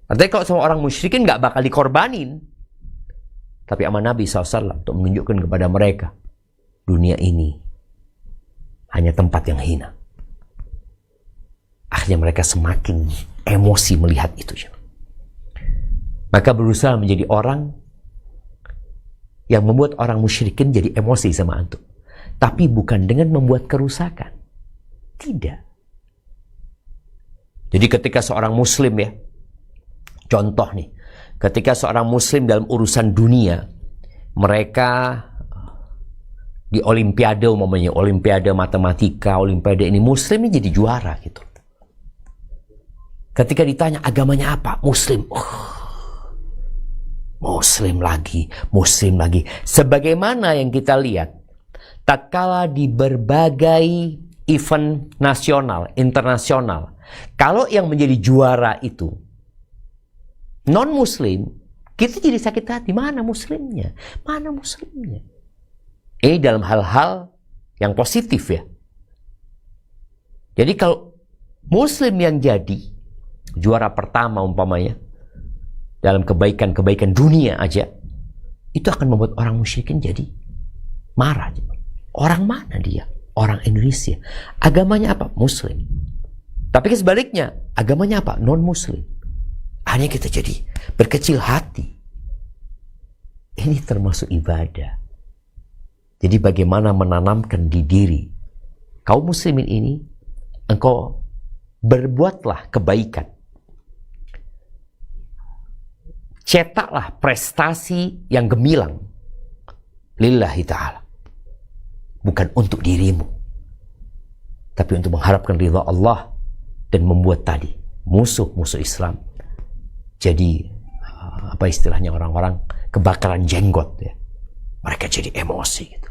Artinya kalau sama orang musyrikin nggak bakal dikorbanin, tapi sama Nabi SAW untuk menunjukkan kepada mereka, dunia ini hanya tempat yang hina. akhirnya mereka semakin emosi melihat itu. Maka berusaha menjadi orang yang membuat orang musyrikin jadi emosi sama antum. Tapi bukan dengan membuat kerusakan. Tidak. Jadi ketika seorang muslim ya, contoh nih, ketika seorang muslim dalam urusan dunia, mereka di olimpiade umpamanya, olimpiade matematika, olimpiade ini, muslim ini jadi juara gitu. Ketika ditanya agamanya apa, muslim. Muslim lagi. Sebagaimana yang kita lihat, tatkala di berbagai event nasional, internasional, kalau yang menjadi juara itu non-muslim, kita jadi sakit hati. Mana muslimnya? Ini dalam hal-hal yang positif ya. Jadi kalau muslim yang jadi juara pertama umpamanya, dalam kebaikan-kebaikan dunia aja, itu akan membuat orang musyrikin jadi marah. Orang mana dia? Orang Indonesia. Agamanya apa? Muslim. Tapi sebaliknya, agamanya apa? Non-muslim. Akhirnya kita jadi berkecil hati. Ini termasuk ibadah. Jadi bagaimana menanamkan di diri kaum muslimin ini, engkau berbuatlah kebaikan. Cetaklah prestasi yang gemilang lillahi ta'ala. Bukan untuk dirimu, tapi untuk mengharapkan ridha Allah dan membuat tadi musuh-musuh Islam jadi apa istilahnya orang-orang kebakaran jenggot ya. Mereka jadi emosi gitu.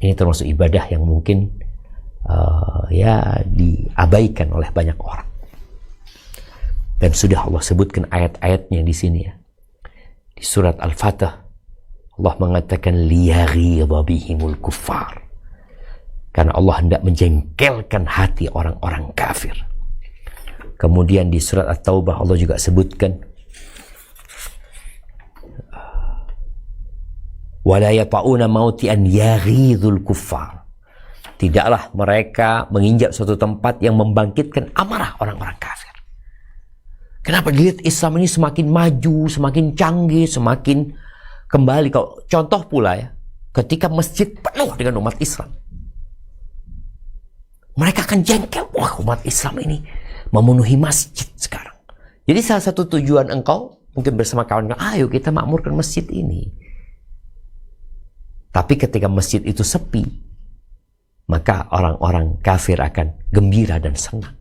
Ini termasuk ibadah yang mungkin ya diabaikan oleh banyak orang. Dan sudah Allah sebutkan ayat-ayatnya di sini ya. Di surat Al-Fatih Allah mengatakan liyaghidha bihimul kuffar. Karena Allah hendak menjengkelkan hati orang-orang kafir. Kemudian di surat At-Taubah Allah juga sebutkan wala yata'una mauti an yaghidhul kuffar. Tidaklah mereka menginjak suatu tempat yang membangkitkan amarah orang-orang kafir. Kenapa dilihat Islam ini semakin maju, semakin canggih, semakin kembali. Kalau contoh pula ya, ketika masjid penuh dengan umat Islam, mereka akan jengkel. Wah, umat Islam ini memenuhi masjid sekarang. Jadi salah satu tujuan engkau mungkin bersama kawan-kawan, ayo kita makmurkan masjid ini. Tapi ketika masjid itu sepi, maka orang-orang kafir akan gembira dan senang.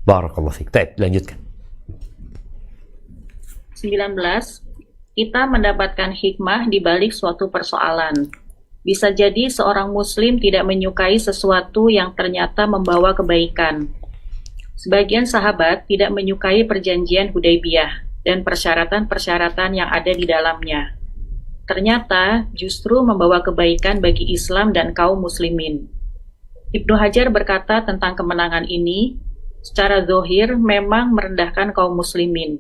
Barakallahu fiik. Baik, lanjutkan. 19. Kita mendapatkan hikmah di balik suatu persoalan. Bisa jadi seorang muslim tidak menyukai sesuatu yang ternyata membawa kebaikan. Sebagian sahabat tidak menyukai perjanjian Hudaybiyah dan persyaratan-persyaratan yang ada di dalamnya. Ternyata justru membawa kebaikan bagi Islam dan kaum muslimin. Ibnu Hajar berkata tentang kemenangan ini, secara zahir memang merendahkan kaum muslimin,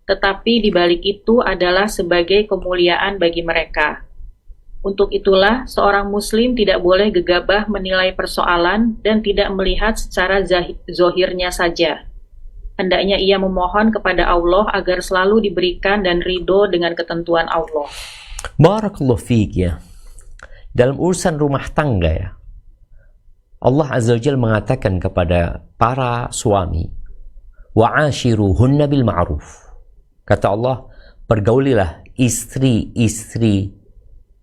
tetapi di balik itu adalah sebagai kemuliaan bagi mereka. Untuk itulah seorang muslim tidak boleh gegabah menilai persoalan dan tidak melihat secara zahirnya saja. Hendaknya ia memohon kepada Allah agar selalu diberikan dan ridho dengan ketentuan Allah. Barakallahu fiik ya. Dalam urusan rumah tangga ya, Allah Azza wa Jalla mengatakan kepada para suami, wa'ashiruhunna bil ma'ruf. Kata Allah, pergaulilah istri-istri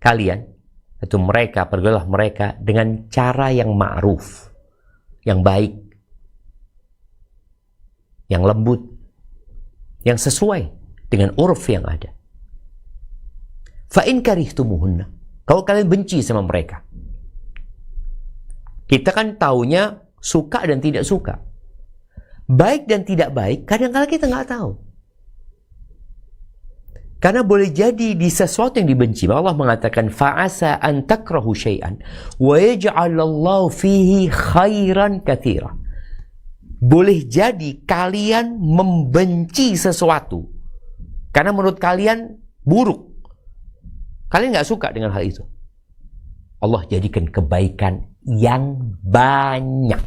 kalian, atau mereka, pergaulilah mereka dengan cara yang ma'ruf, yang baik, yang lembut, yang sesuai dengan uruf yang ada. Fa'in karihtumuhunna, kalau kalian benci sama mereka. Kita kan taunya suka dan tidak suka. Baik dan tidak baik, kadang-kadang kita nggak tahu. Karena boleh jadi di sesuatu yang dibenci. Allah mengatakan, fa'asa an takrahu syai'an, wa yaj'alallahu fihi khairan katsira. Boleh jadi kalian membenci sesuatu karena menurut kalian buruk. Kalian nggak suka dengan hal itu. Allah jadikan kebaikan yang banyak.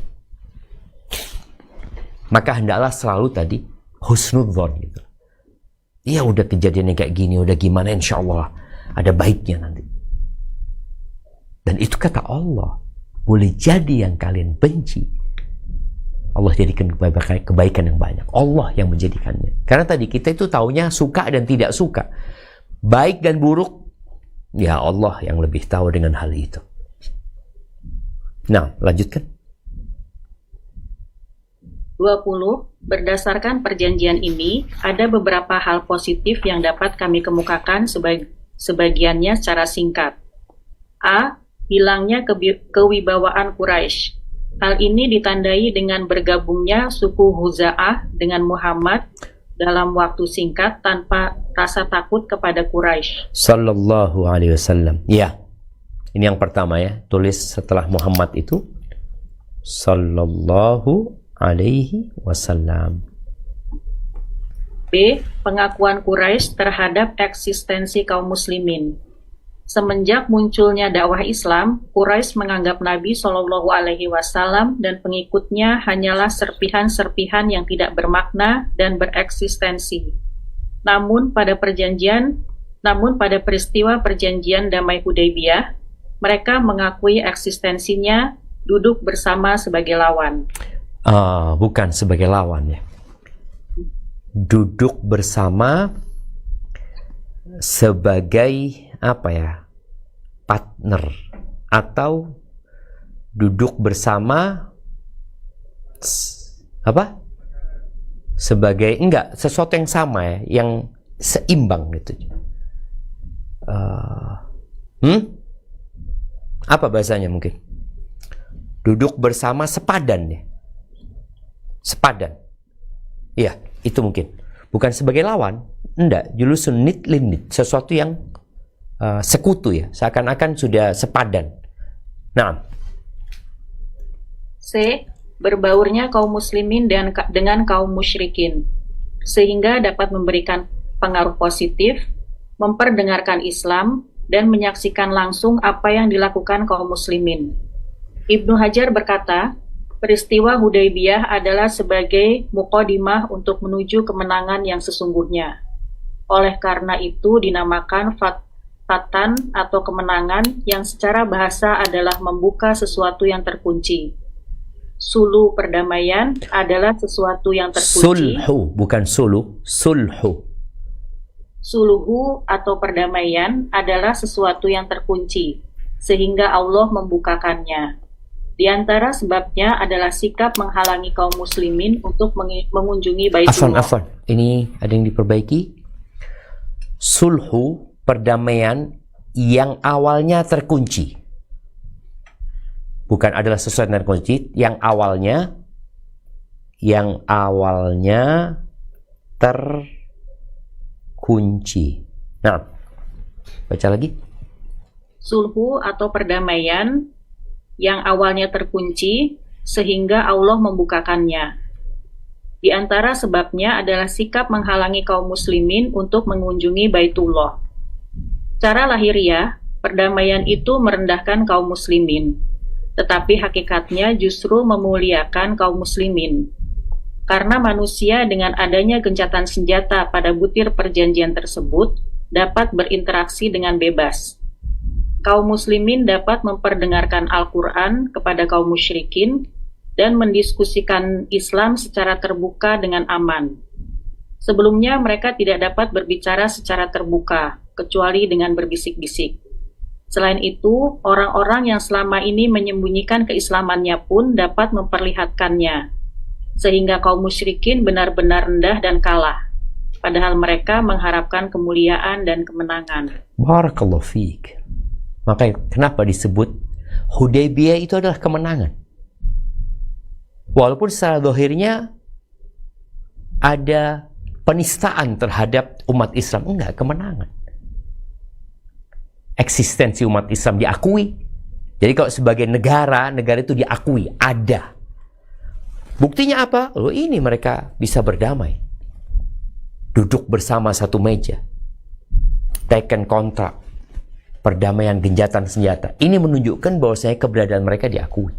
Maka hendaklah selalu tadi husnudzon gitu. Iya udah kejadiannya kayak gini, udah gimana, insya Allah ada baiknya nanti. Dan itu kata Allah, boleh jadi yang kalian benci, Allah jadikan kebaikan yang banyak. Allah yang menjadikannya. Karena tadi kita itu taunya suka dan tidak suka, baik dan buruk, ya Allah yang lebih tahu dengan hal itu. Nah, lanjutkan. 20. Berdasarkan perjanjian ini, ada beberapa hal positif yang dapat kami kemukakan sebagiannya secara singkat. A. Hilangnya kewibawaan Quraisy. Hal ini ditandai dengan bergabungnya suku Huza'ah dengan Muhammad dalam waktu singkat tanpa rasa takut kepada Quraisy. Sallallahu alaihi wasallam. Ya, ini yang pertama ya. Tulis setelah Muhammad itu Sallallahu alaihi wasallam. B. Pengakuan Quraisy terhadap eksistensi kaum muslimin. Semenjak munculnya dakwah Islam, Quraisy menganggap Nabi Shallallahu Alaihi Wasallam dan pengikutnya hanyalah serpihan-serpihan yang tidak bermakna dan bereksistensi. Namun pada peristiwa perjanjian damai Hudaybiyah, mereka mengakui eksistensinya, duduk bersama sebagai lawan. Bukan sebagai lawan ya. Duduk bersama sebagai apa ya, partner, atau duduk bersama apa, sebagai enggak, sesuatu yang sama ya, yang seimbang gitu. Apa bahasanya mungkin? Duduk bersama sepadan ya, sepadan. Iya, itu mungkin. Bukan sebagai lawan, enggak, julusun nid lin, sesuatu yang sekutu ya, seakan-akan sudah sepadan. Nah, C. Berbaurnya kaum muslimin dengan kaum musyrikin, sehingga dapat memberikan pengaruh positif, memperdengarkan Islam, dan menyaksikan langsung apa yang dilakukan kaum muslimin. Ibnu Hajar berkata, peristiwa Hudaybiyah adalah sebagai muqaddimah untuk menuju kemenangan yang sesungguhnya. Oleh karena itu dinamakan fatan atau kemenangan, yang secara bahasa adalah membuka sesuatu yang terkunci. Sulu perdamaian adalah sesuatu yang terkunci. Sulhu, bukan sulu, sulhu. Suluhu atau perdamaian adalah sesuatu yang terkunci, sehingga Allah membukakannya. Di antara sebabnya adalah sikap menghalangi kaum muslimin untuk mengunjungi Baitullah. Afwan, ini ada yang diperbaiki. Sulhu, perdamaian yang awalnya terkunci. Bukan adalah sesuatu yang terkunci, yang awalnya terkunci. Nah, baca lagi. Sulhu atau perdamaian yang awalnya terkunci, sehingga Allah membukakannya. Di antara sebabnya adalah sikap menghalangi kaum muslimin untuk mengunjungi Baitullah. Secara lahiriah, perdamaian itu merendahkan kaum muslimin, tetapi hakikatnya justru memuliakan kaum muslimin. Karena manusia dengan adanya gencatan senjata pada butir perjanjian tersebut dapat berinteraksi dengan bebas. Kaum muslimin dapat memperdengarkan Al-Quran kepada kaum musyrikin dan mendiskusikan Islam secara terbuka dengan aman. Sebelumnya mereka tidak dapat berbicara secara terbuka, kecuali dengan berbisik-bisik. Selain itu, orang-orang yang selama ini menyembunyikan keislamannya pun dapat memperlihatkannya, sehingga kaum musyrikin benar-benar rendah dan kalah, padahal mereka mengharapkan kemuliaan dan kemenangan. Barakallahu fiik. Maka kenapa disebut Hudaybiyah itu adalah kemenangan? Walaupun secara zahirnya ada penistaan terhadap umat Islam, enggak, kemenangan. Eksistensi umat Islam diakui. Jadi kalau sebagai negara itu diakui, ada. Buktinya apa? Oh, ini mereka bisa berdamai. Duduk bersama satu meja. Taken kontrak. Perdamaian gencatan senjata. Ini menunjukkan bahwasanya keberadaan mereka diakui.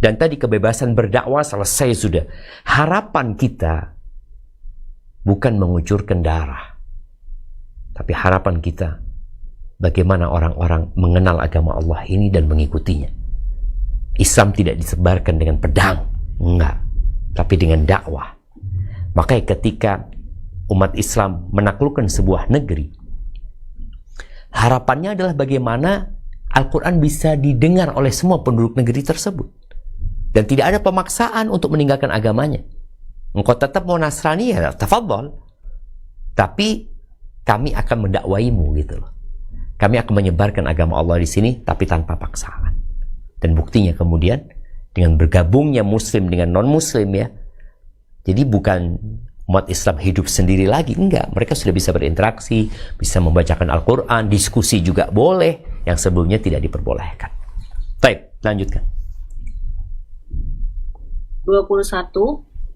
Dan tadi kebebasan berdakwah selesai sudah. Harapan kita bukan mengucurkan darah. Tapi harapan kita bagaimana orang-orang mengenal agama Allah ini dan mengikutinya. Islam tidak disebarkan dengan pedang, enggak, tapi dengan dakwah. Makanya ketika umat Islam menaklukkan sebuah negeri, harapannya adalah bagaimana Al-Quran bisa didengar oleh semua penduduk negeri tersebut. Dan tidak ada pemaksaan untuk meninggalkan agamanya. Engkau tetap mau Nasrani, ya tafadhol. Tapi kami akan mendakwaimu gitu loh. Kami akan menyebarkan agama Allah di sini, tapi tanpa paksaan. Dan buktinya kemudian dengan bergabungnya Muslim dengan non-Muslim ya. Jadi bukan umat Islam hidup sendiri lagi, enggak. Mereka sudah bisa berinteraksi, bisa membacakan Al-Quran, diskusi juga boleh, yang sebelumnya tidak diperbolehkan. Baik, lanjutkan. 21.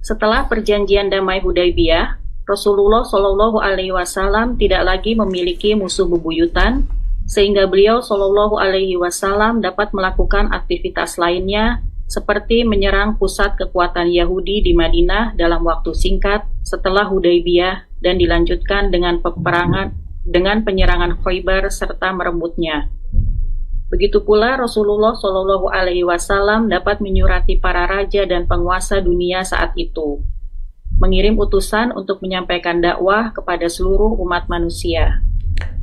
Setelah perjanjian damai Hudaybiyah, Rasulullah Shallallahu Alaihi Wasallam tidak lagi memiliki musuh bebuyutan, sehingga beliau Shallallahu Alaihi Wasallam dapat melakukan aktivitas lainnya seperti menyerang pusat kekuatan Yahudi di Madinah dalam waktu singkat setelah Hudaybiyah dan dilanjutkan dengan penyerangan Khaybar serta merebutnya. Begitu pula Rasulullah Shallallahu Alaihi Wasallam dapat menyurati para raja dan penguasa dunia saat itu, mengirim utusan untuk menyampaikan dakwah kepada seluruh umat manusia.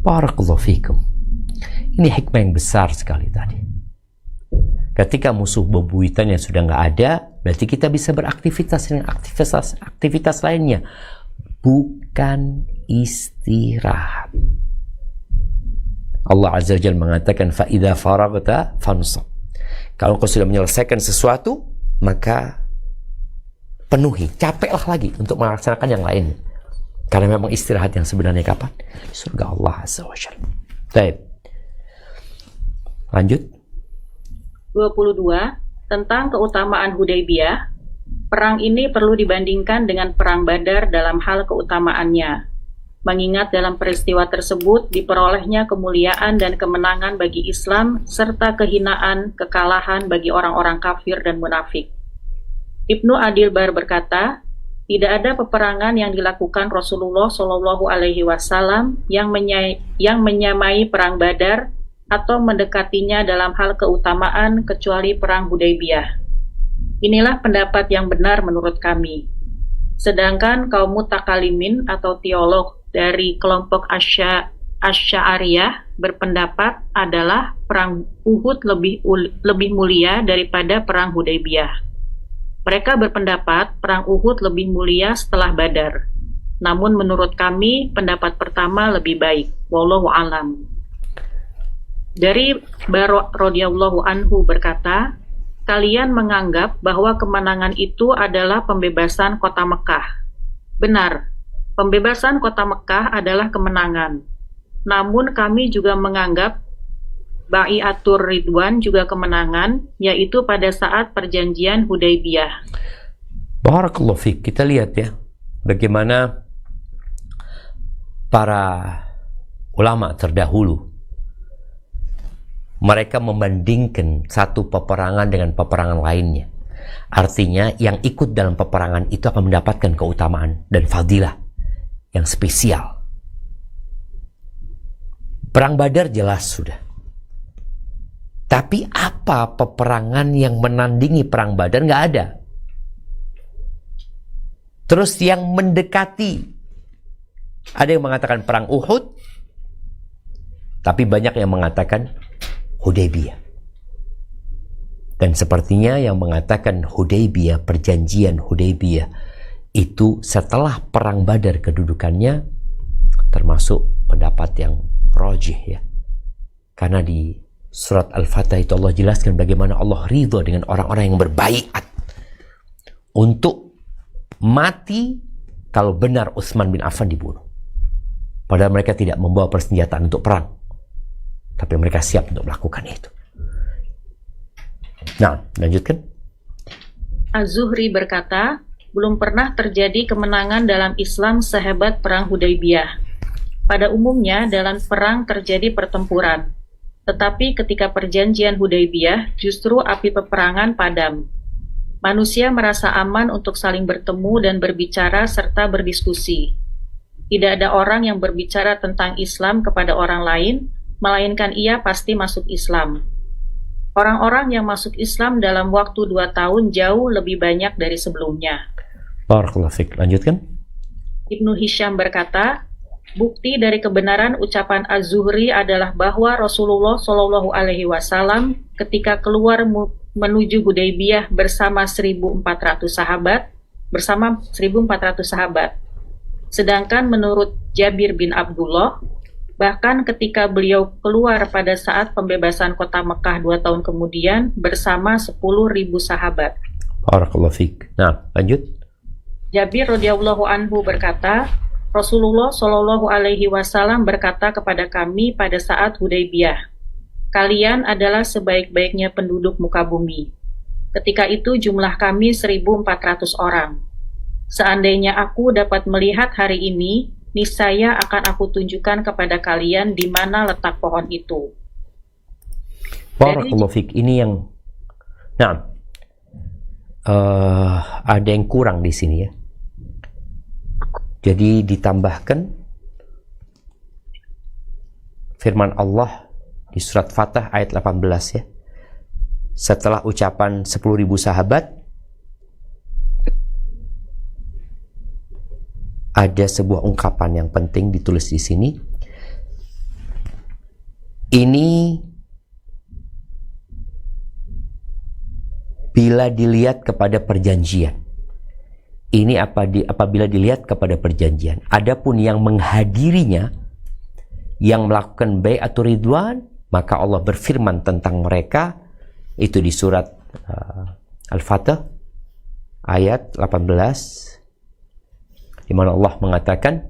Barakallahu fikum. Ini hikmah yang besar sekali tadi. Ketika musuh bebuyutannya sudah nggak ada, berarti kita bisa beraktivitas dengan aktivitas lainnya, bukan istirahat. Allah Azza wa Jalla mengatakan fa'idha faragta fansab. Kalau kau sudah menyelesaikan sesuatu, maka penuhi, capeklah lagi untuk melaksanakan yang lain. Karena memang istirahat yang sebenarnya kapan? Surga Allah Azza wa Jalla. Baik. Lanjut. 22. Tentang keutamaan Hudaybiyah. Perang ini perlu dibandingkan dengan perang Badar dalam hal keutamaannya. Mengingat dalam peristiwa tersebut diperolehnya kemuliaan dan kemenangan bagi Islam serta kehinaan, kekalahan bagi orang-orang kafir dan munafik. Ibnu Adil Bar berkata, tidak ada peperangan yang dilakukan Rasulullah Shallallahu Alaihi Wasallam yang menyamai perang Badar atau mendekatinya dalam hal keutamaan kecuali perang Hudaybiyah. Inilah pendapat yang benar menurut kami. Sedangkan kaum mutakalimin atau teolog dari kelompok Asy'ariyah berpendapat adalah perang Uhud lebih mulia daripada perang Hudaybiyah. Mereka berpendapat perang Uhud lebih mulia setelah Badar. Namun menurut kami pendapat pertama lebih baik. Wallahu a'lam. Dari Barok radhiyallahu anhu berkata, kalian menganggap bahwa kemenangan itu adalah pembebasan kota Mekah. Benar. Pembebasan kota Mekah adalah kemenangan. Namun kami juga menganggap Bai'atur Ridwan juga kemenangan, yaitu pada saat perjanjian Hudaybiyah. Barakallahu fiik. Kita lihat ya, bagaimana para ulama terdahulu mereka membandingkan satu peperangan dengan peperangan lainnya. Artinya yang ikut dalam peperangan itu akan mendapatkan keutamaan dan fadilah yang spesial. Perang Badar jelas sudah. Tapi apa peperangan yang menandingi perang Badar? Nggak ada. Terus yang mendekati, ada yang mengatakan perang Uhud, tapi banyak yang mengatakan Hudaybiyah. Dan sepertinya yang mengatakan Hudaybiyah, perjanjian Hudaybiyah itu setelah perang Badar kedudukannya termasuk pendapat yang rajih ya. Karena di surat Al-Fatah itu Allah jelaskan bagaimana Allah ridha dengan orang-orang yang berbaiat untuk mati kalau benar Utsman bin Affan dibunuh. Padahal mereka tidak membawa persenjataan untuk perang. Tapi mereka siap untuk melakukan itu. Nah, lanjutkan. Az-Zuhri berkata, belum pernah terjadi kemenangan dalam Islam sehebat perang Hudaybiyah. Pada umumnya dalam perang terjadi pertempuran. Tetapi ketika perjanjian Hudaybiyah, justru api peperangan padam. Manusia merasa aman untuk saling bertemu dan berbicara serta berdiskusi. Tidak ada orang yang berbicara tentang Islam kepada orang lain, melainkan ia pasti masuk Islam. Orang-orang yang masuk Islam dalam waktu 2 tahun jauh lebih banyak dari sebelumnya. Barakallahu fiik. Lanjutkan. Ibnu Hisham berkata, bukti dari kebenaran ucapan Az-Zuhri adalah bahwa Rasulullah Shallallahu Alaihi Wasallam ketika keluar menuju Hudaybiyah bersama 1.400 sahabat. Sedangkan menurut Jabir bin Abdullah, bahkan ketika beliau keluar pada saat pembebasan kota Mekah 2 tahun kemudian bersama 10.000 sahabat. Barakallahu fiik. Nah, lanjut. Jabir radhiyallahu anhu berkata, Rasulullah Shallallahu Alaihi Wasallam berkata kepada kami pada saat Hudaybiyah, kalian adalah sebaik-baiknya penduduk muka bumi. Ketika itu jumlah kami 1.400 orang. Seandainya aku dapat melihat hari ini, niscaya akan aku tunjukkan kepada kalian di mana letak pohon itu. Barakallahu fiik. Ini yang, nah, ada yang kurang di sini ya. Jadi ditambahkan firman Allah di surat Fatah ayat 18 ya. Setelah ucapan 10.000 sahabat, ada sebuah ungkapan yang penting ditulis di sini. Ini bila dilihat kepada perjanjian. Ini apabila dilihat kepada perjanjian. Adapun yang menghadirinya, yang melakukan bai'atur ridwan, maka Allah berfirman tentang mereka itu di surat Al-Fatah ayat 18. Di mana Allah mengatakan,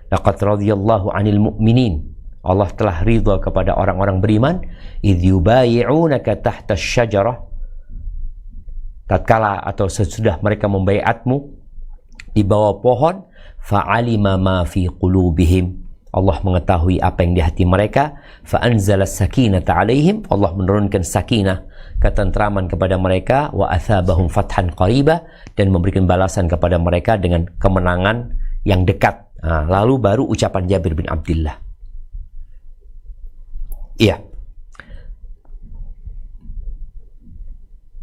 laqad radhiyallahu 'anil mu'minin. Allah telah ridha kepada orang-orang beriman, idh yubayi'unaka tahta asy-syajarah. Tatkala atau sesudah mereka membaiatmu di bawah pohon, fa'alima ma fi qulubihim. Allah mengetahui apa yang di hati mereka, fa'anzala sakinata 'alaihim. Allah menurunkan sakinah, ketentraman kepada mereka, wa athabahum fathan qariba, dan memberikan balasan kepada mereka dengan kemenangan yang dekat. Nah, lalu baru ucapan Jabir bin Abdullah. Iya.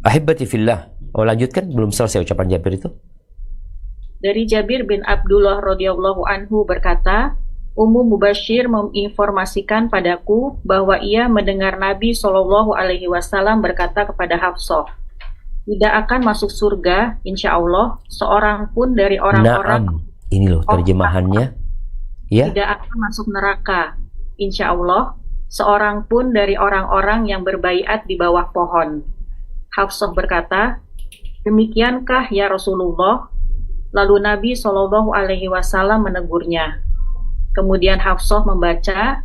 Ahibati fillah. Oh, lanjutkan, belum selesai ucapan Jabir itu. Dari Jabir bin Abdullah radhiyallahu anhu berkata, Ummu Mubashir menginformasikan padaku bahwa ia mendengar Nabi Shallallahu Alaihi Wasallam berkata kepada Hafsah, tidak akan masuk surga, insya Allah, seorang pun dari orang-orang. Ini loh terjemahannya. Ya. Tidak akan masuk neraka, insya Allah, seorang pun dari orang-orang yang berbaiat di bawah pohon. Hafsah berkata, demikiankah ya Rasulullah? Lalu Nabi Shallallahu Alaihi Wasallam menegurnya. Kemudian Hafsah membaca,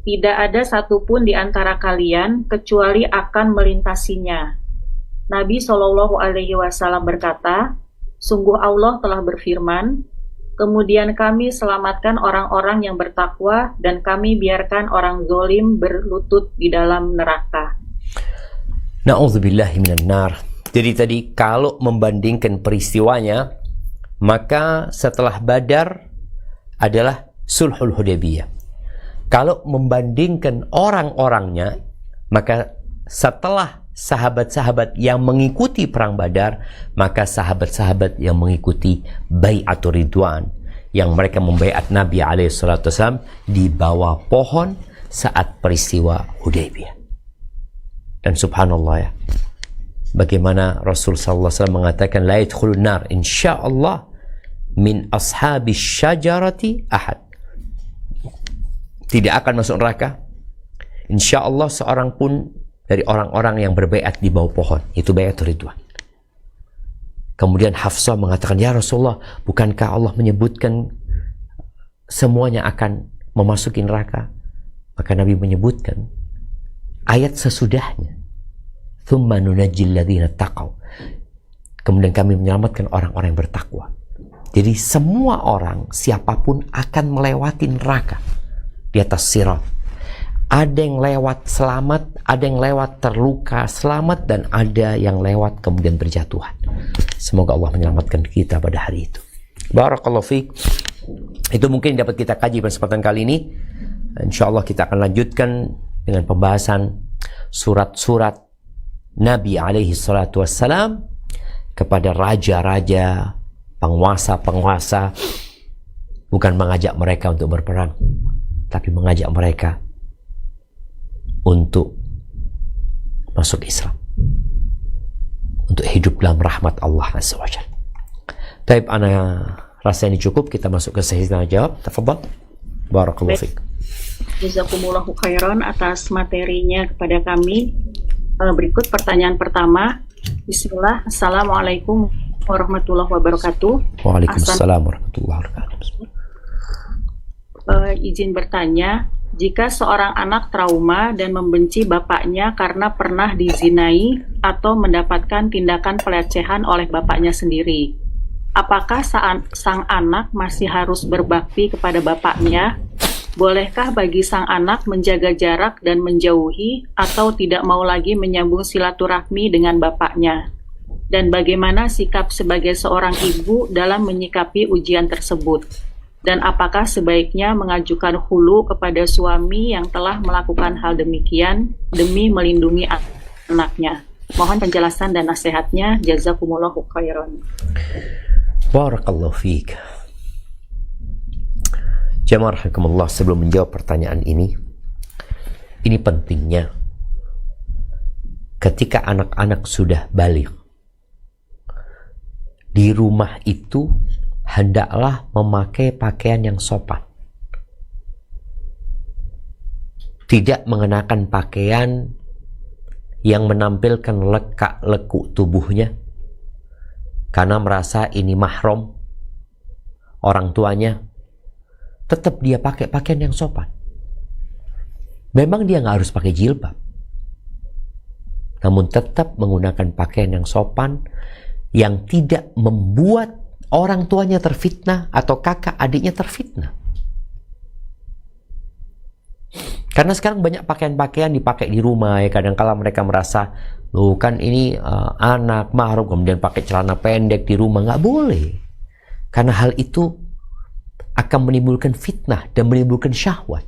tidak ada satupun di antara kalian kecuali akan melintasinya. Nabi Shallallahu Alaihi Wasallam berkata, sungguh Allah telah berfirman, kemudian kami selamatkan orang-orang yang bertakwa dan kami biarkan orang zalim berlutut di dalam neraka. Na'udzubillahi minan nar. Jadi tadi kalau membandingkan peristiwanya, maka setelah Badar adalah Sulhul Hudaybiyah. Kalau membandingkan orang-orangnya, maka setelah sahabat-sahabat yang mengikuti perang Badar, maka sahabat-sahabat yang mengikuti Bai'atur Ridwan, yang mereka membaiat Nabi SAW di bawah pohon saat peristiwa Hudaybiyah. Dan subhanallah ya, bagaimana Rasul SAW mengatakan, la yadkhulun nar insyaallah min ashabis syajarati ahad. Tidak akan masuk neraka insyaallah seorang pun dari orang-orang yang berbaiat di bawah pohon, itu baiatur ridwan. Kemudian Hafsah mengatakan, ya Rasulullah, bukankah Allah menyebutkan semuanya akan memasuki neraka? Maka Nabi menyebutkan ayat sesudahnya, thumma nunajjil ladzina taqaw, kemudian kami menyelamatkan orang-orang yang bertakwa. Jadi semua orang, siapapun akan melewati neraka di atas sirat. Ada yang lewat selamat, ada yang lewat terluka selamat, dan ada yang lewat kemudian berjatuhan. Semoga Allah menyelamatkan kita pada hari itu. Barakallahu fiik. Itu mungkin dapat kita kaji pada kesempatan kali ini. InsyaAllah kita akan lanjutkan dengan pembahasan surat-surat Nabi alaihi salatu wassalam kepada raja-raja, penguasa-penguasa, bukan mengajak mereka untuk berperang, tapi mengajak mereka untuk masuk Islam, untuk hidup dalam rahmat Allah Azza wa Jalla. Taib, ana rasa ini cukup. Kita masuk ke sesi tanya jawab. Tafadhal. Barakallahu fiik. Jazakumullahu khairan atas materinya kepada kami. Berikut pertanyaan pertama. Bismillah. Assalamualaikum warahmatullahi wabarakatuh. Waalaikumsalam warahmatullahi wabarakatuh. Izin bertanya, jika seorang anak trauma dan membenci bapaknya karena pernah dizinai atau mendapatkan tindakan pelecehan oleh bapaknya sendiri, apakah sang anak masih harus berbakti kepada bapaknya? Bolehkah bagi sang anak menjaga jarak dan menjauhi atau tidak mau lagi menyambung silaturahmi dengan bapaknya? Dan bagaimana sikap sebagai seorang ibu dalam menyikapi ujian tersebut? Dan apakah sebaiknya mengajukan hulu kepada suami yang telah melakukan hal demikian demi melindungi anaknya? Mohon penjelasan dan nasihatnya. Jazakumullahu khairan. Barakallahu fiik. Jamaah rahimakumullah, sebelum menjawab pertanyaan ini pentingnya ketika anak-anak sudah balik di rumah itu, hendaklah memakai pakaian yang sopan. Tidak mengenakan pakaian yang menampilkan lekak-lekuk tubuhnya karena merasa ini mahram orang tuanya. Tetap dia pakai pakaian yang sopan. Memang dia nggak harus pakai jilbab, namun tetap menggunakan pakaian yang sopan yang tidak membuat orang tuanya terfitnah atau kakak adiknya terfitnah. Karena sekarang banyak pakaian-pakaian dipakai di rumah ya, kadang-kala mereka merasa, loh kan ini anak mahram, kemudian pakai celana pendek di rumah. Nggak boleh, karena hal itu akan menimbulkan fitnah dan menimbulkan syahwat.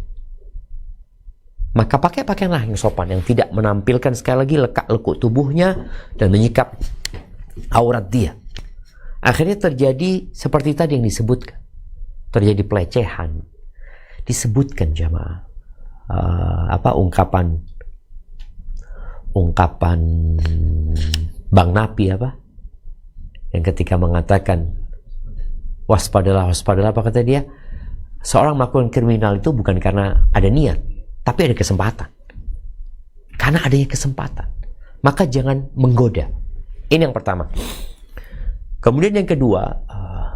Maka pakai pakaianlah yang sopan, yang tidak menampilkan sekali lagi lekak-lekuk tubuhnya dan menyikap aurat dia. Akhirnya terjadi seperti tadi yang disebutkan, terjadi pelecehan. Disebutkan jamaah ungkapan Bang Napi yang ketika mengatakan waspadalah, apa kata dia? Seorang melakukan kriminal itu bukan karena ada niat, tapi ada kesempatan. Karena adanya kesempatan, maka jangan menggoda. Ini yang pertama. Kemudian yang kedua,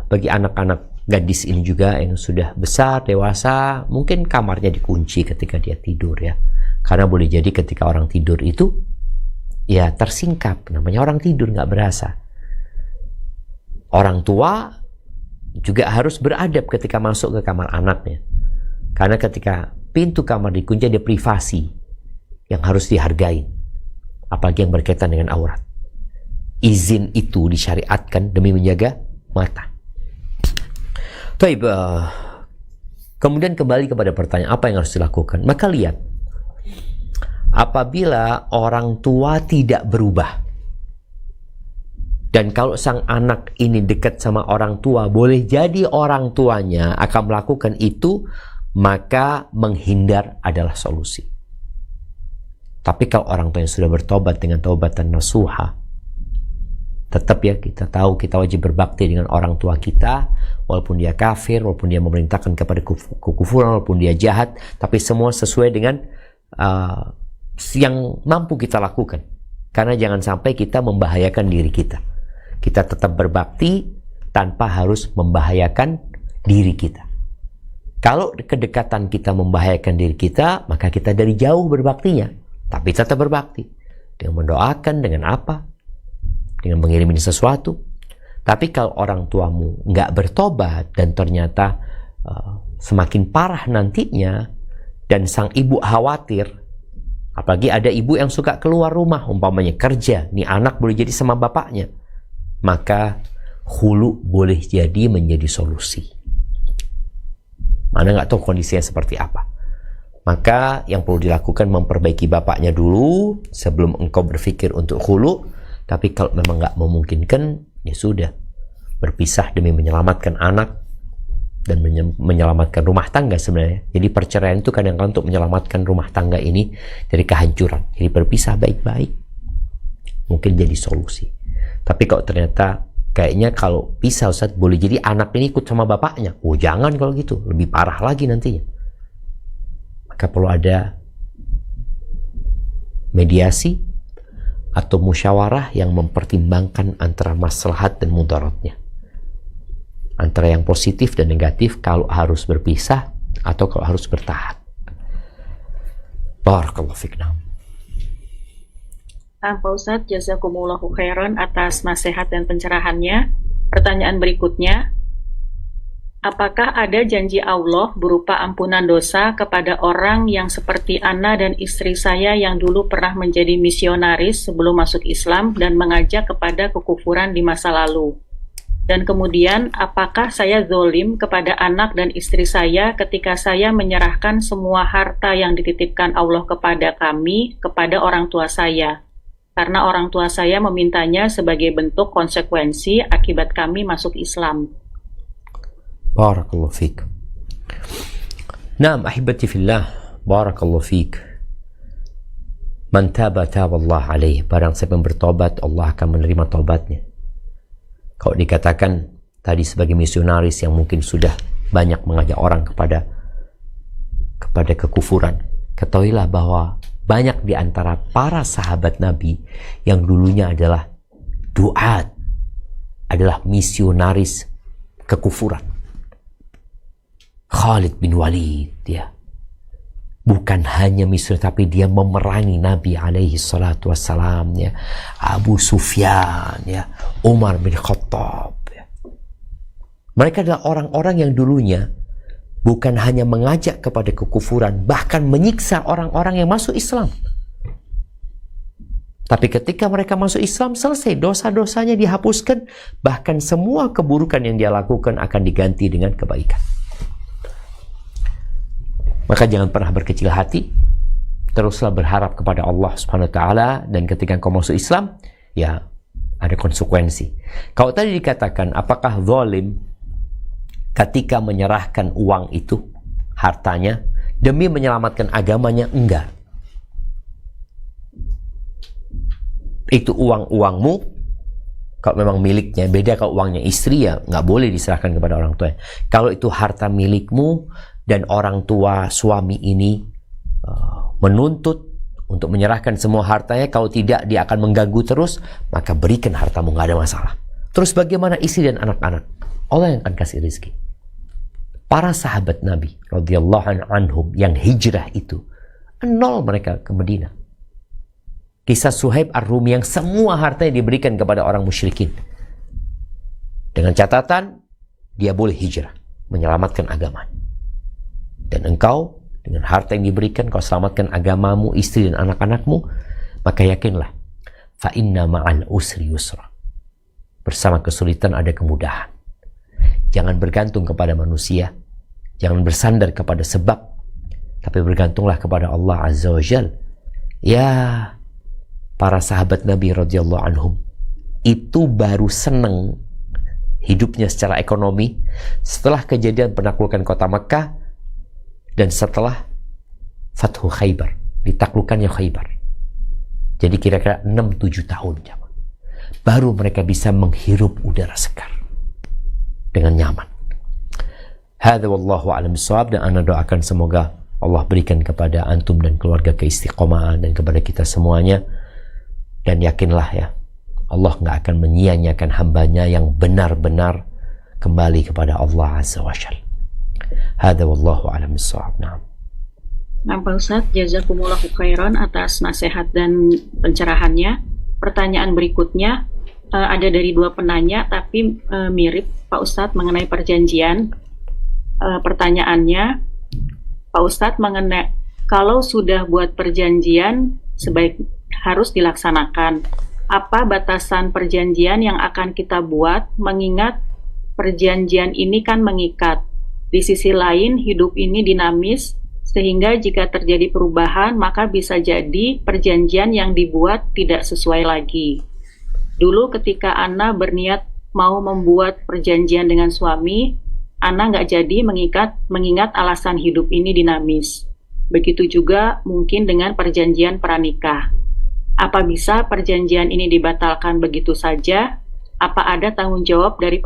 bagi anak-anak gadis ini juga yang sudah besar, dewasa, mungkin kamarnya dikunci ketika dia tidur ya. Karena boleh jadi ketika orang tidur itu ya tersingkap, namanya orang tidur nggak berasa. Orang tua juga harus beradab ketika masuk ke kamar anaknya. Karena ketika pintu kamar dikunci ada privasi yang harus dihargai, apalagi yang berkaitan dengan aurat. Izin itu disyariatkan demi menjaga mata. Baik, kemudian kembali kepada pertanyaan apa yang harus dilakukan. Maka lihat, apabila orang tua tidak berubah, dan kalau sang anak ini dekat sama orang tua, boleh jadi orang tuanya akan melakukan itu, maka menghindar adalah solusi. Tapi kalau orang tua yang sudah bertobat dengan taubatan nasuha, tetap ya kita tahu kita wajib berbakti dengan orang tua kita, walaupun dia kafir, walaupun dia memerintahkan kepada kekufuran, walaupun dia jahat, tapi semua sesuai dengan yang mampu kita lakukan. Karena jangan sampai kita membahayakan diri kita. Kita tetap berbakti tanpa harus membahayakan diri kita. Kalau kedekatan kita membahayakan diri kita, maka kita dari jauh berbaktinya, tapi tetap berbakti dengan mendoakan, dengan apa? Dengan mengirimin sesuatu. Tapi kalau orang tuamu nggak bertobat dan ternyata semakin parah nantinya, dan sang ibu khawatir, apalagi ada ibu yang suka keluar rumah, umpamanya kerja, nih anak boleh jadi sama bapaknya, maka khulu boleh jadi menjadi solusi. Mana nggak tahu kondisinya seperti apa. Maka yang perlu dilakukan memperbaiki bapaknya dulu sebelum engkau berpikir untuk khulu. Tapi kalau memang nggak memungkinkan, ya sudah, berpisah demi menyelamatkan anak dan menyelamatkan rumah tangga sebenarnya. Jadi perceraian itu kadang-kadang untuk menyelamatkan rumah tangga ini dari kehancuran. Jadi berpisah baik-baik mungkin jadi solusi. Tapi kalau ternyata kayaknya kalau pisah Ustaz, boleh jadi anak ini ikut sama bapaknya. Oh jangan kalau gitu, lebih parah lagi nantinya. Maka perlu ada mediasi atau musyawarah yang mempertimbangkan antara maslahat dan mudaratnya, antara yang positif dan negatif kalau harus berpisah atau kalau harus bertahan. Barakallahu fikna. Pak Ustadz, jazakumullahu khairan atas nasihat dan pencerahannya. Pertanyaan berikutnya, apakah ada janji Allah berupa ampunan dosa kepada orang yang seperti Ana dan istri saya yang dulu pernah menjadi misionaris sebelum masuk Islam dan mengajak kepada kekufuran di masa lalu? Dan kemudian, apakah saya zolim kepada anak dan istri saya ketika saya menyerahkan semua harta yang dititipkan Allah kepada kami kepada orang tua saya? Karena orang tua saya memintanya sebagai bentuk konsekuensi akibat kami masuk Islam. Barakallahu fiik. Naam ahibati fillah, barakallahu fiik. Man taba Allah alaih. Barang siapa yang bertobat, Allah akan menerima tobatnya. Kalau dikatakan tadi sebagai misionaris yang mungkin sudah banyak mengajak orang kepada kekufuran, ketahuilah bahwa banyak di antara para sahabat Nabi yang dulunya adalah duat, adalah misionaris kekufuran. Khalid bin Walid, ya, bukan hanya misionaris, tapi dia memerangi Nabi alaihi salatu wassalam, ya. Abu Sufyan, ya, Umar bin Khattab, ya. Mereka adalah orang-orang yang dulunya bukan hanya mengajak kepada kekufuran, bahkan menyiksa orang-orang yang masuk Islam. Tapi ketika mereka masuk Islam, selesai, dosa-dosanya dihapuskan, bahkan semua keburukan yang dia lakukan akan diganti dengan kebaikan. Maka jangan pernah berkecil hati, teruslah berharap kepada Allah Subhanahu wa taala, dan ketika kau masuk Islam, ya ada konsekuensi. Kalau tadi dikatakan apakah zalim ketika menyerahkan uang itu, hartanya, demi menyelamatkan agamanya? Enggak. Itu uangmu, kalau memang miliknya. Beda kalau uangnya istri, ya nggak boleh diserahkan kepada orang tua. Kalau itu harta milikmu dan orang tua suami ini menuntut untuk menyerahkan semua hartanya, kalau tidak dia akan mengganggu terus, maka berikan hartamu, nggak ada masalah. Terus bagaimana istri dan anak-anak? Allah yang akan kasih rezeki. Para sahabat Nabi radhiyallahu anhum yang hijrah itu, nol mereka ke Madinah. Kisah Suhaib Ar-Rumi yang semua hartanya diberikan kepada orang musyrikin, dengan catatan dia boleh hijrah menyelamatkan agama. Dan engkau dengan harta yang diberikan, kau selamatkan agamamu, istri dan anak-anakmu, maka yakinlah, fa inna ma'al usri yusra. Bersama kesulitan ada kemudahan. Jangan bergantung kepada manusia, jangan bersandar kepada sebab, tapi bergantunglah kepada Allah Azza wa Jal. Ya, para sahabat Nabi radhiyallahu anhum itu baru senang hidupnya secara ekonomi setelah kejadian penaklukan kota Makkah dan setelah Fathu Khaybar, ditaklukkannya Khaybar. Jadi kira-kira 6-7 tahun baru mereka bisa menghirup udara segar dengan nyaman. Hadza wallahu a'lam bissawab, dan ana doakan semoga Allah berikan kepada antum dan keluarga keistiqomahan, dan kepada kita semuanya. Dan yakinlah ya, Allah nggak akan menyia-nyiakan hambanya yang benar-benar kembali kepada Allah Azza wa Jalla. Hadza wallahu a'lam bissawab. Na'am. Nah, Pak Ustadz, jazakumullahu khairan atas nasihat dan pencerahannya. Pertanyaan berikutnya ada dari dua penanya, tapi mirip Pak Ustadz mengenai perjanjian. Pertanyaannya, Pak Ustadz, Kalau sudah buat perjanjian, harus dilaksanakan. Apa batasan perjanjian yang akan kita buat, mengingat perjanjian ini kan mengikat. Di sisi lain, hidup ini dinamis, sehingga jika terjadi perubahan, maka bisa jadi perjanjian yang dibuat tidak sesuai lagi. Dulu ketika Ana berniat mau membuat perjanjian dengan suami, Ana nggak jadi mengingat alasan hidup ini dinamis. Begitu juga mungkin dengan perjanjian pranikah. Apa bisa perjanjian ini dibatalkan begitu saja? Apa ada tanggung jawab dari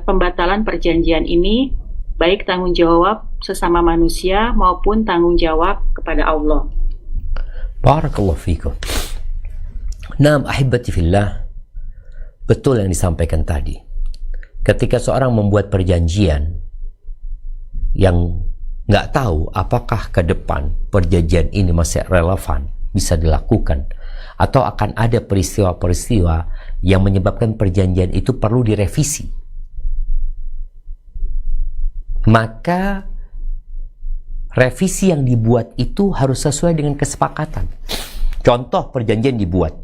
pembatalan perjanjian ini, baik tanggung jawab sesama manusia maupun tanggung jawab kepada Allah? Barakallahu fikum. Naam ahibati fillah, betul yang disampaikan tadi. Ketika seorang membuat perjanjian yang nggak tahu apakah ke depan perjanjian ini masih relevan, bisa dilakukan, atau akan ada peristiwa-peristiwa yang menyebabkan perjanjian itu perlu direvisi, maka revisi yang dibuat itu harus sesuai dengan kesepakatan. Contoh perjanjian dibuat.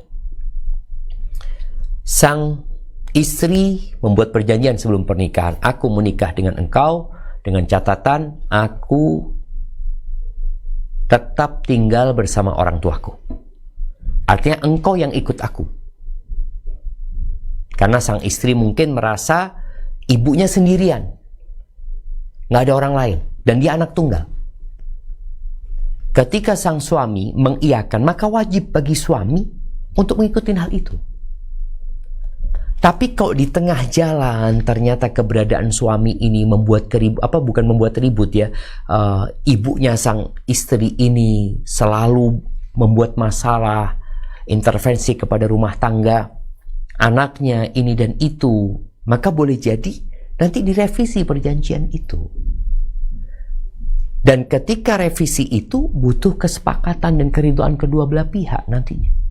Sang istri membuat perjanjian sebelum pernikahan. Aku menikah dengan engkau dengan catatan aku tetap tinggal bersama orang tuaku. Artinya engkau yang ikut aku. Karena sang istri mungkin merasa ibunya sendirian, nggak ada orang lain, dan dia anak tunggal. Ketika sang suami mengiyakan, maka wajib bagi suami untuk mengikuti hal itu. Tapi kalau di tengah jalan ternyata keberadaan suami ini membuat ribut ya, ibunya sang istri ini selalu membuat masalah, intervensi kepada rumah tangga anaknya ini dan itu, maka boleh jadi nanti direvisi perjanjian itu. Dan ketika revisi itu butuh kesepakatan dan keridhaan kedua belah pihak nantinya.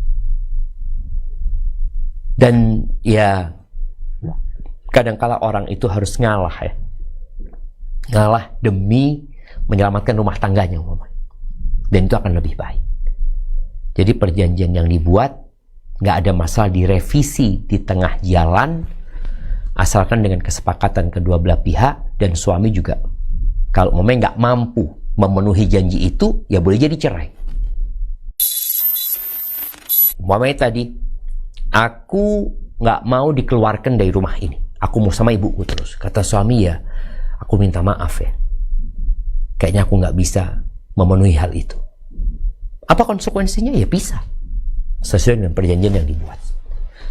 Dan ya kadangkala orang itu harus ngalah ya. Ngalah demi menyelamatkan rumah tangganya umpamanya. Dan itu akan lebih baik. Jadi perjanjian yang dibuat nggak ada masalah direvisi di tengah jalan, asalkan dengan kesepakatan kedua belah pihak, dan suami juga kalau nggak mampu memenuhi janji itu, ya boleh jadi cerai. Umpamanya tadi, aku nggak mau dikeluarkan dari rumah ini, aku mau sama ibuku terus. Kata suami, ya aku minta maaf ya, kayaknya aku nggak bisa memenuhi hal itu. Apa konsekuensinya? Ya pisah, sesuai dengan perjanjian yang dibuat.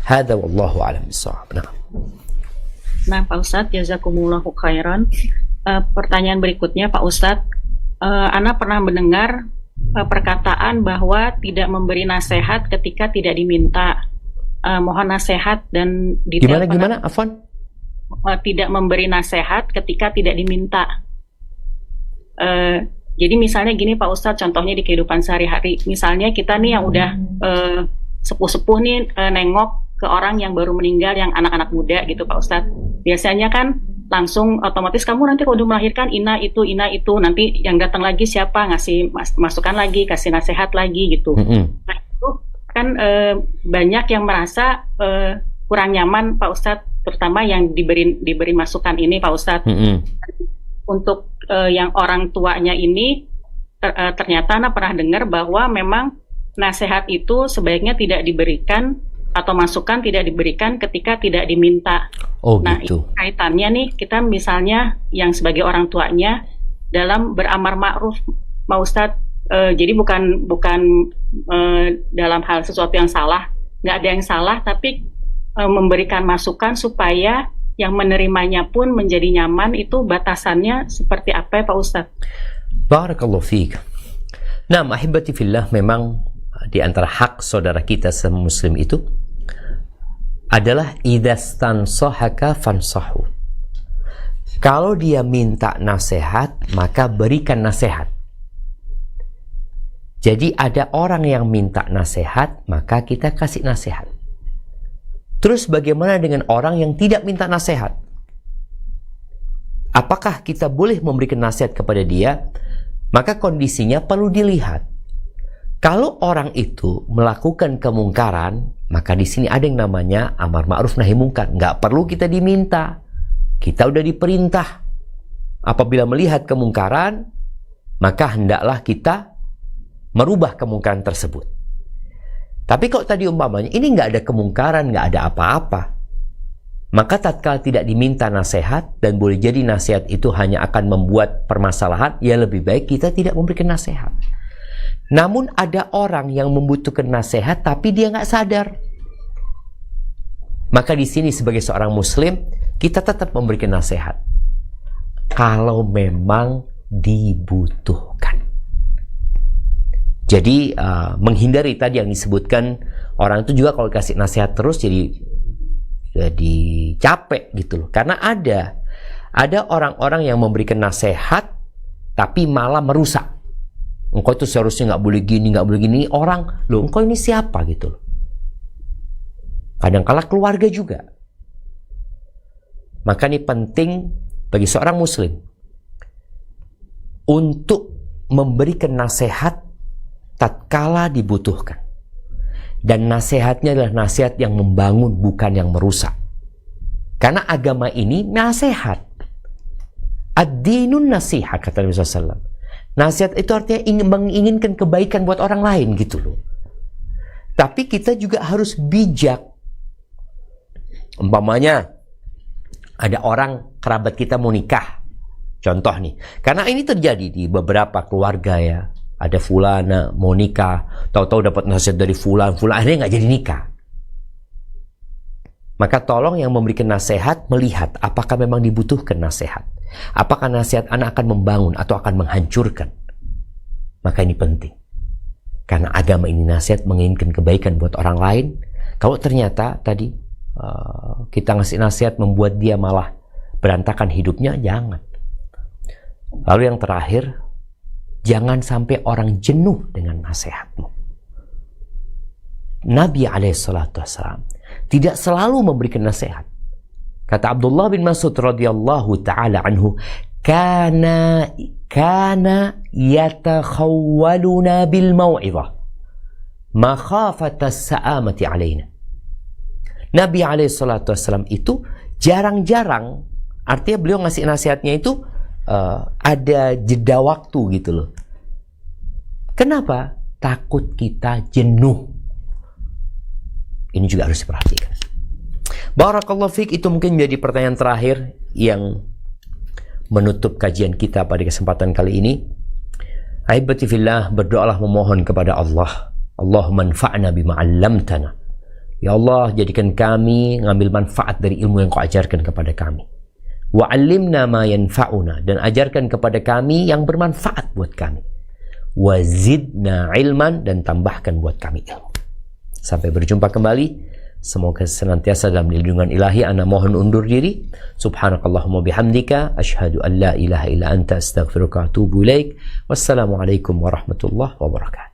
Hadza wallahu a'lam bishawab. Nah, Pak Ustadz, jazakumullahu khairan. Pertanyaan berikutnya, Pak Ustadz, Ana pernah mendengar perkataan bahwa tidak memberi nasihat ketika tidak diminta. Mohon nasihat dan detail. Gimana, Afwan? Tidak memberi nasihat ketika tidak diminta. Jadi misalnya gini Pak Ustadz, contohnya di kehidupan sehari-hari. Misalnya kita nih yang udah sepuh-sepuh nih nengok ke orang yang baru meninggal, yang anak-anak muda gitu Pak Ustadz. Biasanya kan langsung otomatis kamu nanti kalau udah melahirkan ina itu, nanti yang datang lagi siapa, ngasih masukan lagi, kasih nasihat lagi gitu. Nah itu kan banyak yang merasa kurang nyaman Pak Ustadz, terutama yang diberi masukan ini Pak Ustadz. Untuk yang orang tuanya ini ternyata Ana pernah dengar bahwa memang nasihat itu sebaiknya tidak diberikan atau masukan tidak diberikan ketika tidak diminta. Nah, gitu. Kaitannya nih, kita misalnya yang sebagai orang tuanya dalam beramar ma'ruf, Pak Ustadz, jadi bukan dalam hal sesuatu yang salah, nggak ada yang salah, tapi memberikan masukan supaya yang menerimanya pun menjadi nyaman. Itu batasannya seperti apa ya Pak Ustadz? Barakallahu fiik. Nah, ahibati fillah, memang di antara hak saudara kita semuslim itu adalah idzastansahaka fansahu. Kalau dia minta nasihat, maka berikan nasihat. Jadi ada orang yang minta nasihat, maka kita kasih nasihat. Terus bagaimana dengan orang yang tidak minta nasihat? Apakah kita boleh memberikan nasihat kepada dia? Maka kondisinya perlu dilihat. Kalau orang itu melakukan kemungkaran, maka di sini ada yang namanya amar ma'ruf nahi mungkar. Nggak perlu kita diminta. Kita udah diperintah. Apabila melihat kemungkaran, maka hendaklah kita merubah kemungkaran tersebut. Tapi kalau tadi umpamanya ini nggak ada kemungkaran, nggak ada apa-apa, maka tatkala tidak diminta nasihat dan boleh jadi nasihat itu hanya akan membuat permasalahan, ya lebih baik kita tidak memberikan nasihat. Namun ada orang yang membutuhkan nasihat tapi dia nggak sadar. Maka di sini sebagai seorang muslim kita tetap memberikan nasihat kalau memang dibutuhkan. Jadi menghindari tadi yang disebutkan, orang itu juga kalau kasih nasihat terus jadi capek gitu loh. Karena ada orang-orang yang memberikan nasihat tapi malah merusak. Engkau itu seharusnya nggak boleh gini, nggak boleh gini. Orang, loh engkau ini siapa gitu loh. Kadang-kala keluarga juga. Maka ini penting bagi seorang muslim untuk memberikan nasihat tatkala dibutuhkan. Dan nasihatnya adalah nasihat yang membangun, bukan yang merusak. Karena agama ini nasihat. Ad-dinun nasihat, kata Nabi SAW. Nasihat itu artinya menginginkan kebaikan buat orang lain gitu loh. Tapi kita juga harus bijak. Umpamanya ada orang kerabat kita mau nikah. Contoh nih. Karena ini terjadi di beberapa keluarga ya. Ada fulana mau nikah, tahu-tahu dapat nasihat dari fulan akhirnya nggak jadi nikah. Maka tolong yang memberikan nasihat melihat apakah memang dibutuhkan nasihat. Apakah nasihat anak akan membangun atau akan menghancurkan. Maka ini penting. Karena agama ini nasihat menginginkan kebaikan buat orang lain. Kalau ternyata tadi kita ngasih nasihat membuat dia malah berantakan hidupnya, jangan. Lalu yang terakhir, jangan sampai orang jenuh dengan nasihatmu. Nabi SAW tidak selalu memberikan nasihat. Kata Abdullah bin Mas'ud radhiyallahu taala anhu, kana yatakhawwaluna bil mau'izah makhafata as-sa'amati alaina. Nabi SAW itu jarang-jarang, artinya beliau ngasih nasihatnya itu ada jeda waktu gitu loh. Kenapa? Takut kita jenuh. Ini juga harus diperhatikan. Barakallahu fiik, itu mungkin menjadi pertanyaan terakhir yang menutup kajian kita pada kesempatan kali ini. Ahibati fillah, berdoalah memohon kepada Allah. Allahumma anfa'na bima 'allamtana. Ya Allah, jadikan kami ngambil manfaat dari ilmu yang Kau ajarkan kepada kami. Wa 'allimna ma yanfa'una, dan ajarkan kepada kami yang bermanfaat buat kami. Wa zidna ilman, dan tambahkan buat kami ilmu. Sampai berjumpa kembali. Semoga senantiasa dalam lindungan ilahi. Ana mohon undur diri. Subhanakallahumma bihamdika asyhadu an la ilaha illa anta astaghfiruka wa atubu ilaik. Wassalamualaikum warahmatullahi wabarakatuh.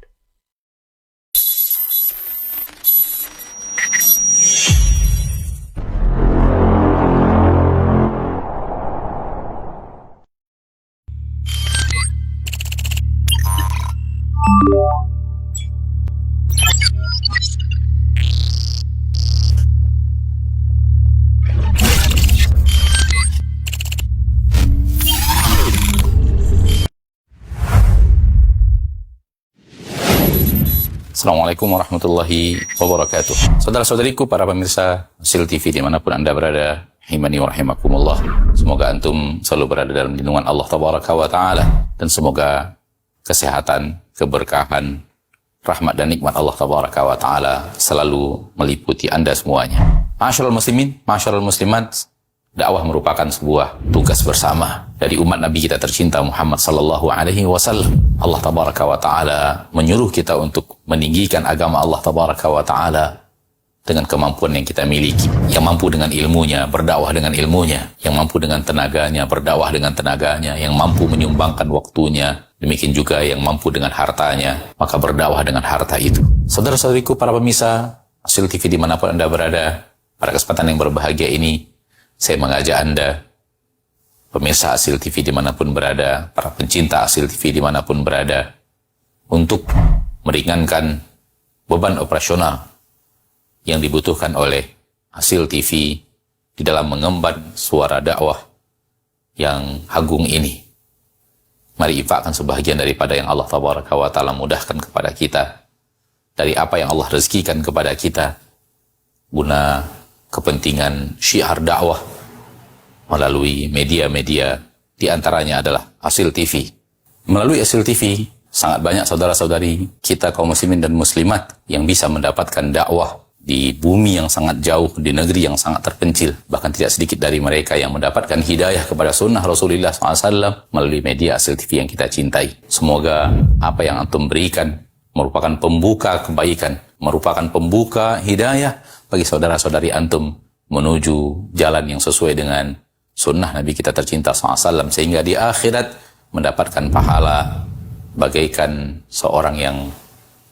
Assalamualaikum warahmatullahi wabarakatuh. Saudara-saudariku, para pemirsa Sil TV dimanapun Anda berada, himani wa rahimakumullah. Semoga antum selalu berada dalam lindungan Allah Tabaraka wa Ta'ala, dan semoga kesehatan, keberkahan, rahmat dan nikmat Allah Tabaraka wa Ta'ala selalu meliputi Anda semuanya. Ma'asyiral muslimin, ma'asyiral muslimat, dakwah merupakan sebuah tugas bersama dari umat Nabi kita tercinta Muhammad sallallahu alaihi wasallam. Allah Tabaraka wa Ta'ala menyuruh kita untuk meninggikan agama Allah Tabaraka wa Ta'ala dengan kemampuan yang kita miliki. Yang mampu dengan ilmunya, berdakwah dengan ilmunya. Yang mampu dengan tenaganya, berdakwah dengan tenaganya. Yang mampu menyumbangkan waktunya. Demikian juga yang mampu dengan hartanya, maka berdakwah dengan harta itu. Saudara-saudariku, para pemirsa Sil TV dimanapun Anda berada, pada kesempatan yang berbahagia ini, saya mengajak Anda pemirsa Asil TV dimanapun berada, para pencinta Asil TV dimanapun berada, untuk meringankan beban operasional yang dibutuhkan oleh Asil TV di dalam mengemban suara dakwah yang agung ini. Mari infakkan sebahagian daripada yang Allah Tabaraka wa Ta'ala mudahkan kepada kita, dari apa yang Allah rezekikan kepada kita, guna kepentingan syiar dakwah melalui media-media, di antaranya adalah Asil TV. Melalui Asil TV, sangat banyak saudara-saudari kita kaum muslimin dan muslimat yang bisa mendapatkan dakwah di bumi yang sangat jauh, di negeri yang sangat terpencil. Bahkan tidak sedikit dari mereka yang mendapatkan hidayah kepada sunnah Rasulullah SAW melalui media Asil TV yang kita cintai. Semoga apa yang antum berikan merupakan pembuka kebaikan, merupakan pembuka hidayah bagi saudara-saudari antum menuju jalan yang sesuai dengan sunnah Nabi kita tercinta SAW, sehingga di akhirat mendapatkan pahala bagaikan seorang yang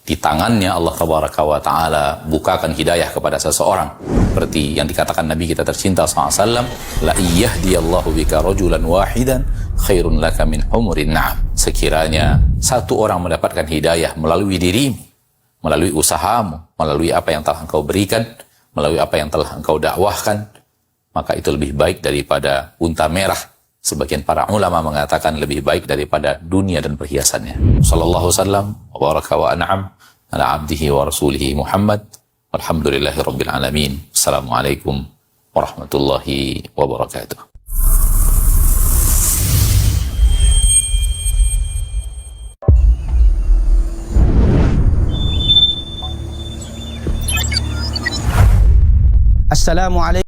di tangannya Allah Tabaraka wa Ta'ala bukakan hidayah kepada seseorang, seperti yang dikatakan Nabi kita tercinta SAW, la iyahdiyallahu bika rajulan wahidan khairun laka min humurin na'am. Sekiranya satu orang mendapatkan hidayah melalui dirimu, melalui usahamu, melalui apa yang telah engkau berikan, melalui apa yang telah engkau dakwahkan, maka itu lebih baik daripada unta merah. Sebagian para ulama mengatakan lebih baik daripada dunia dan perhiasannya. Sallallahu wasallam wa baraka wa an'am ala abdihi wa rasulihi Muhammad. Walhamdulillahi rabbil alamin. Assalamualaikum warahmatullahi wabarakatuh. Assalamualaikum.